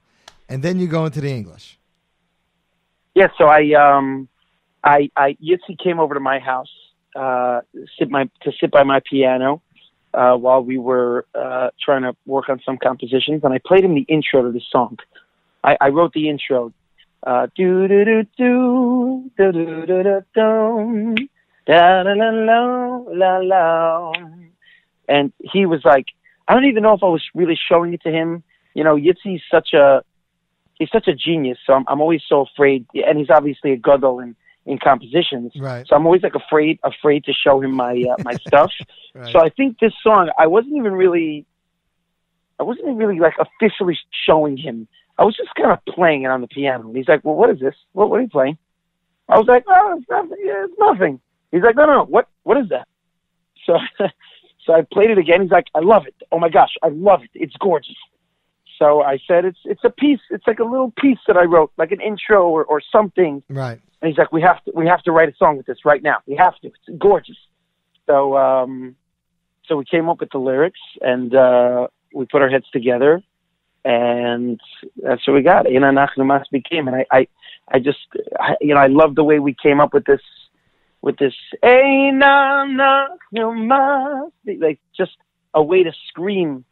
And then you go into the English. Yeah, so Yitzy came over to my house to sit by my piano while we were trying to work on some compositions, and I played him the intro to this song. I wrote the intro. Do do do do do do do do do da la la la la, and he was like, I don't even know if I was really showing it to him. Yitzy's such a genius, so I'm always so afraid, and he's obviously a gadol in compositions, right? So I'm always like afraid to show him my my stuff. Right. So I think this song, I wasn't even really like officially showing him. I was just kind of playing it on the piano. And he's like, well, what is this? What are you playing? I was like, oh, it's nothing. Yeah, it's nothing. He's like, no. What is that? So I played it again. He's like, I love it. Oh my gosh, I love it. It's gorgeous. So I said, it's a piece. It's like a little piece that I wrote, like an intro or something. Right. And he's like, we have to write a song with this right now. We have to. It's gorgeous. So we came up with the lyrics, and we put our heads together, and that's what we got. And I love the way we came up with this. Like just a way to scream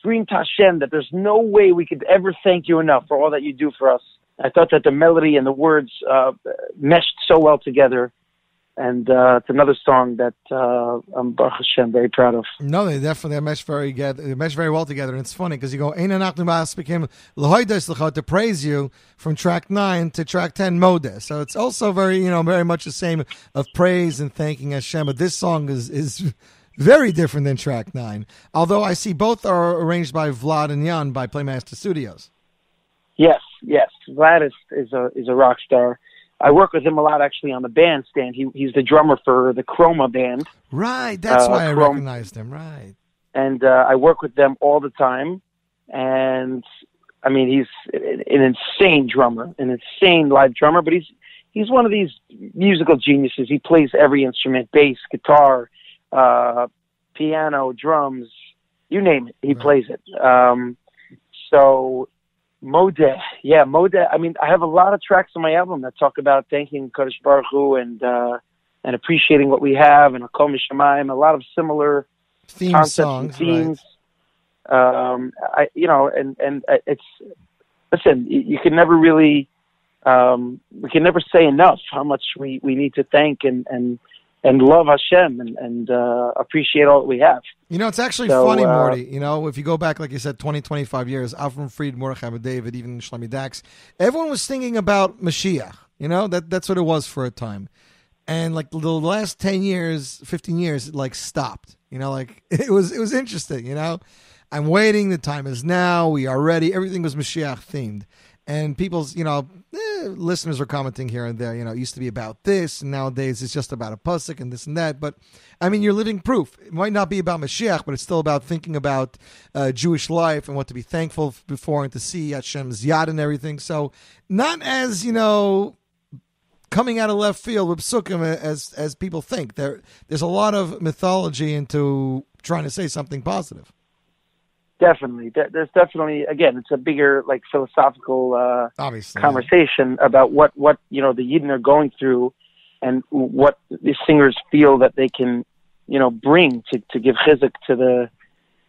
to Hashem that there's no way we could ever thank you enough for all that you do for us. I thought that the melody and the words meshed so well together. And it's another song that I'm, Baruch Hashem, very proud of. No, they definitely mesh very well together. And it's funny because you go, Ein Anachnu Masbikim L'hoides L'cha, to praise you, from track 9 to track 10, Modeh. So it's also very, very much the same of praise and thanking Hashem. But this song is very different than track 9. Although I see both are arranged by Vlad and Jan by Playmaster Studios. Yes. Vlad is a rock star. I work with him a lot, actually, on the bandstand. He's the drummer for the Chroma band. Right, that's why I recognized him. Right. and I work with them all the time. And I mean, he's an insane drummer, an insane live drummer, but he's one of these musical geniuses. He plays every instrument: bass, guitar, piano, drums, you name it, he plays it. So Modeh. I mean, I have a lot of tracks on my album that talk about thanking Kadosh Baruch Hu and appreciating what we have, and Hakol Mishamayim, a lot of similar theme concepts songs, and themes. Right. It's, listen, you can never really, we can never say enough how much we need to thank and love Hashem and appreciate all that we have. You know, it's actually funny, Morty. You know, if you go back, like you said, 20, 25 years, Avram Fried, Mordechai David, even Shlomi Dax, everyone was thinking about Mashiach. You know, that's what it was for a time. And like the last 10 years, 15 years, it like stopped. You know, like it was interesting, you know. I'm waiting, the time is now, we are ready. Everything was Mashiach themed. And people's, you know, listeners were commenting here and there, you know, it used to be about this, and nowadays it's just about a pasuk and this and that. But, I mean, you're living proof. It might not be about Mashiach, but it's still about thinking about Jewish life and what to be thankful before and to see Hashem's yad and everything. So, not as, you know, coming out of left field with psukim as people think. There's a lot of mythology into trying to say something positive. Definitely. There's definitely, again, it's a bigger, like, philosophical conversation about what, you know, the Yidden are going through and what the singers feel that they can, you know, bring to give chizuk to the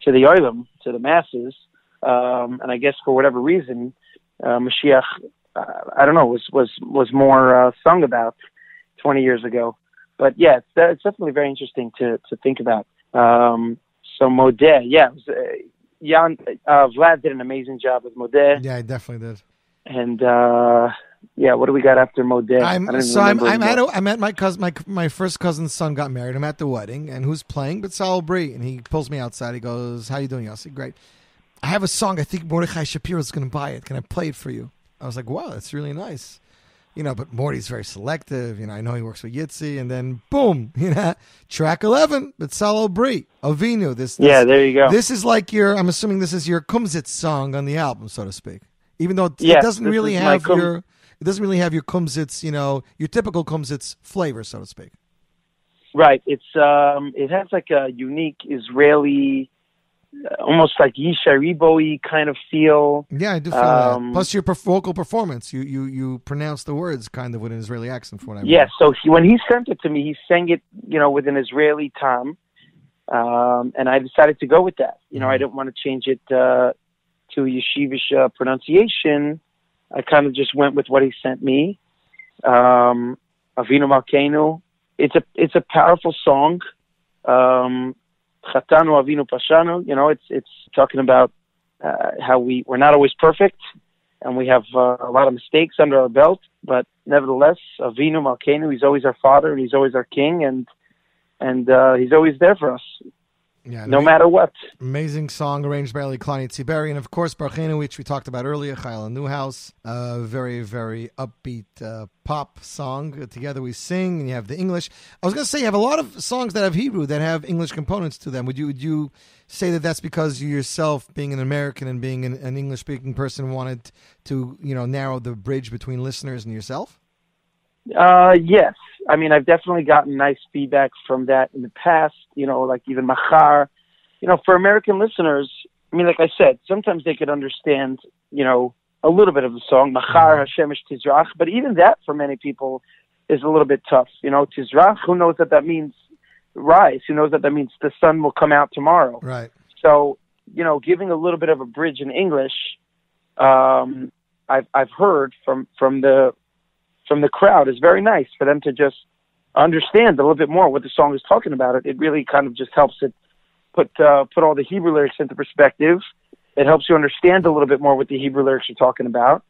olam, to the masses. And I guess for whatever reason, Mashiach, I don't know, was more sung about 20 years ago. But yeah, it's definitely very interesting to think about. So Modeh, yeah, it was, Vlad did an amazing job with Modeh. Yeah, he definitely did. And yeah, what do we got after Modeh? I'm at my cousin. My first cousin's son got married. I'm at the wedding, and who's playing? But Sal Brie, and he pulls me outside. He goes, "How you doing, Yossi?" Great. I have a song. I think Mordechai Shapiro is going to buy it. Can I play it for you? I was like, "Wow, that's really nice." You know, but Morty's very selective. You know, I know he works with Yitzy, and then boom, you know, track 11, but Salo Brie, Avinu. This, there you go. This is like I'm assuming this is your Kumsitz song on the album, so to speak. Even though it doesn't really have your Kumsitz, you know, your typical Kumsitz flavor, so to speak. Right. It's it has like a unique Israeli, almost like Yisharibo-y kind of feel. Yeah, I do feel that. Plus your vocal performance. You pronounce the words kind of with an Israeli accent, from what I remember. Yeah, so when he sent it to me, he sang it, you know, with an Israeli tom. And I decided to go with that. You know, I didn't want to change it to a yeshivish pronunciation. I kind of just went with what he sent me. Avinu Malkeinu. It's a powerful song. Chatanu Avinu Pashanu, you know, it's talking about how we're not always perfect, and we have a lot of mistakes under our belt, but nevertheless, Avinu Malkeinu, he's always our father, and he's always our king, and he's always there for us. Yeah, no matter what. Amazing song arranged by Eli Klein Yitzy Berry, and of course Barchenu, which we talked about earlier, Chayla Newhouse, very, very upbeat pop song. Together We Sing, and you have the English. I was going to say you have a lot of songs that have Hebrew that have English components to them. Would you say that that's because you yourself, being an American and being an English-speaking person, wanted to, you know, narrow the bridge between listeners and yourself? Yes. I mean, I've definitely gotten nice feedback from that in the past, you know, like even Machar. You know, for American listeners, I mean, like I said, sometimes they could understand, you know, a little bit of the song, Machar Hashemesh Tizrach, but even that for many people is a little bit tough. You know, Tizrach, who knows that means rise? Who knows that means the sun will come out tomorrow? Right. So, you know, giving a little bit of a bridge in English, I've heard from the crowd is very nice for them to just understand a little bit more what the song is talking about. It really kind of just helps it put all the Hebrew lyrics into perspective. It helps you understand a little bit more what the Hebrew lyrics are talking about.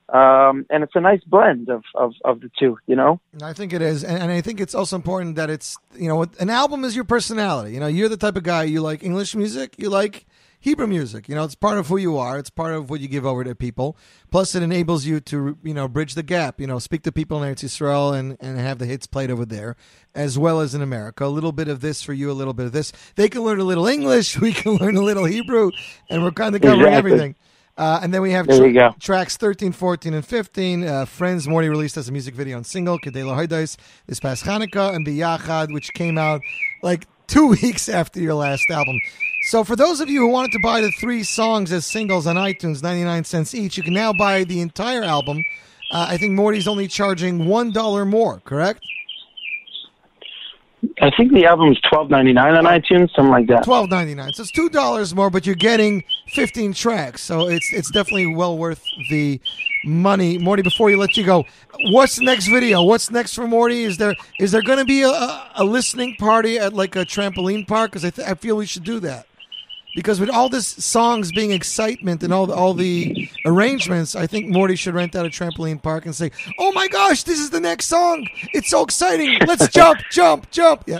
And it's a nice blend of the two, you know? I think it is. And I think it's also important that it's, you know, an album is your personality. You know, you're the type of guy, you like English music, you like Hebrew music. It's part of who you are. It's part of what you give over to people. Plus, it enables you to, bridge the gap. Speak to people in Eretz Yisrael and have the hits played over there, as well as in America. A little bit of this for you, a little bit of this. They can learn a little English. We can learn a little Hebrew, and we're kind of covering everything. And then we have tracks 13, 14, and 15. Friends, Mordy released as a music video and single, Kedei Lo Hodos, this past Hanukkah, and Biyachad, which came out like 2 weeks after your last album. So for those of you who wanted to buy the 3 songs as singles on iTunes, 99 cents each, you can now buy the entire album. I think Morty's only charging $1 more, correct? I think the album is $12.99 on iTunes, something like that. $12.99. So it's $2 more, but you're getting 15 tracks. So it's definitely well worth the money. Mordy, before you let you go, what's the next video? What's next for Mordy? Is there going to be a listening party at like a trampoline park? Because I feel we should do that. Because with all this songs being excitement and all the arrangements, I think Mordy should rent out a trampoline park and say, "Oh my gosh, this is the next song! It's so exciting! Let's jump, jump, jump!" Yeah.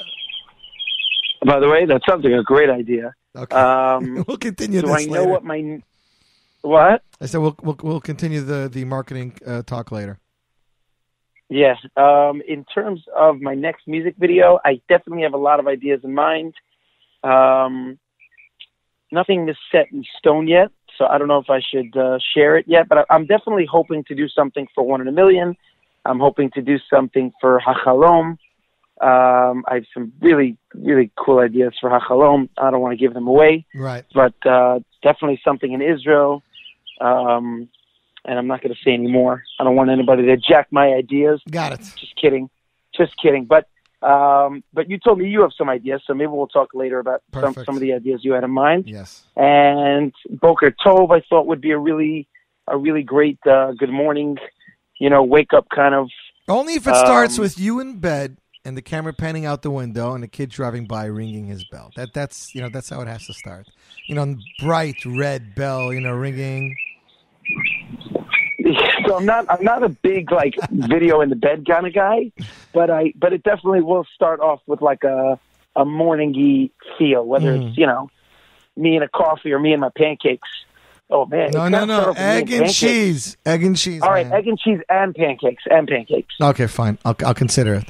By the way, that sounds like a great idea. Okay, we'll continue this later. Do I know what my what? I said we'll continue the marketing talk later. Yes. In terms of my next music video, I definitely have a lot of ideas in mind. Nothing is set in stone yet, so I don't know if I should share it yet, but I'm definitely hoping to do something for 1 in a Million. I'm hoping to do something for Hachalom. I have some really, really cool ideas for Hachalom. I don't want to give them away. Right. But definitely something in Israel. And I'm not going to say any more. I don't want anybody to jack my ideas. Got it. Just kidding. But you told me you have some ideas, so maybe we'll talk later about some of the ideas you had in mind. Yes. And Boker Tov, I thought would be a really great good morning, wake up kind of. Only if it starts with you in bed and the camera panning out the window and the kid driving by ringing his bell. That's how it has to start. Bright red bell, ringing. So I'm not a big video in the bed kind of guy, but it definitely will start off with like a morning-y feel, whether it's me and a coffee or me and my pancakes. Oh man! No. Egg and cheese. All right, man. Egg and cheese and pancakes. Okay, fine. I'll consider it.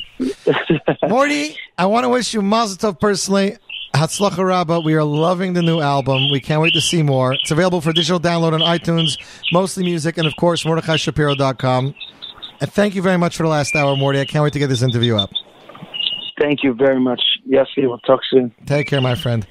Mordy, I want to wish you Mazel Tov personally. Hatzlacha Rabba. We are loving the new album. We can't wait to see more. It's available for digital download on iTunes, mostly music, and of course, MordechaiShapiro.com. And thank you very much for the last hour, Mordy. I can't wait to get this interview up. Thank you very much. Yes, we'll talk soon. Take care, my friend.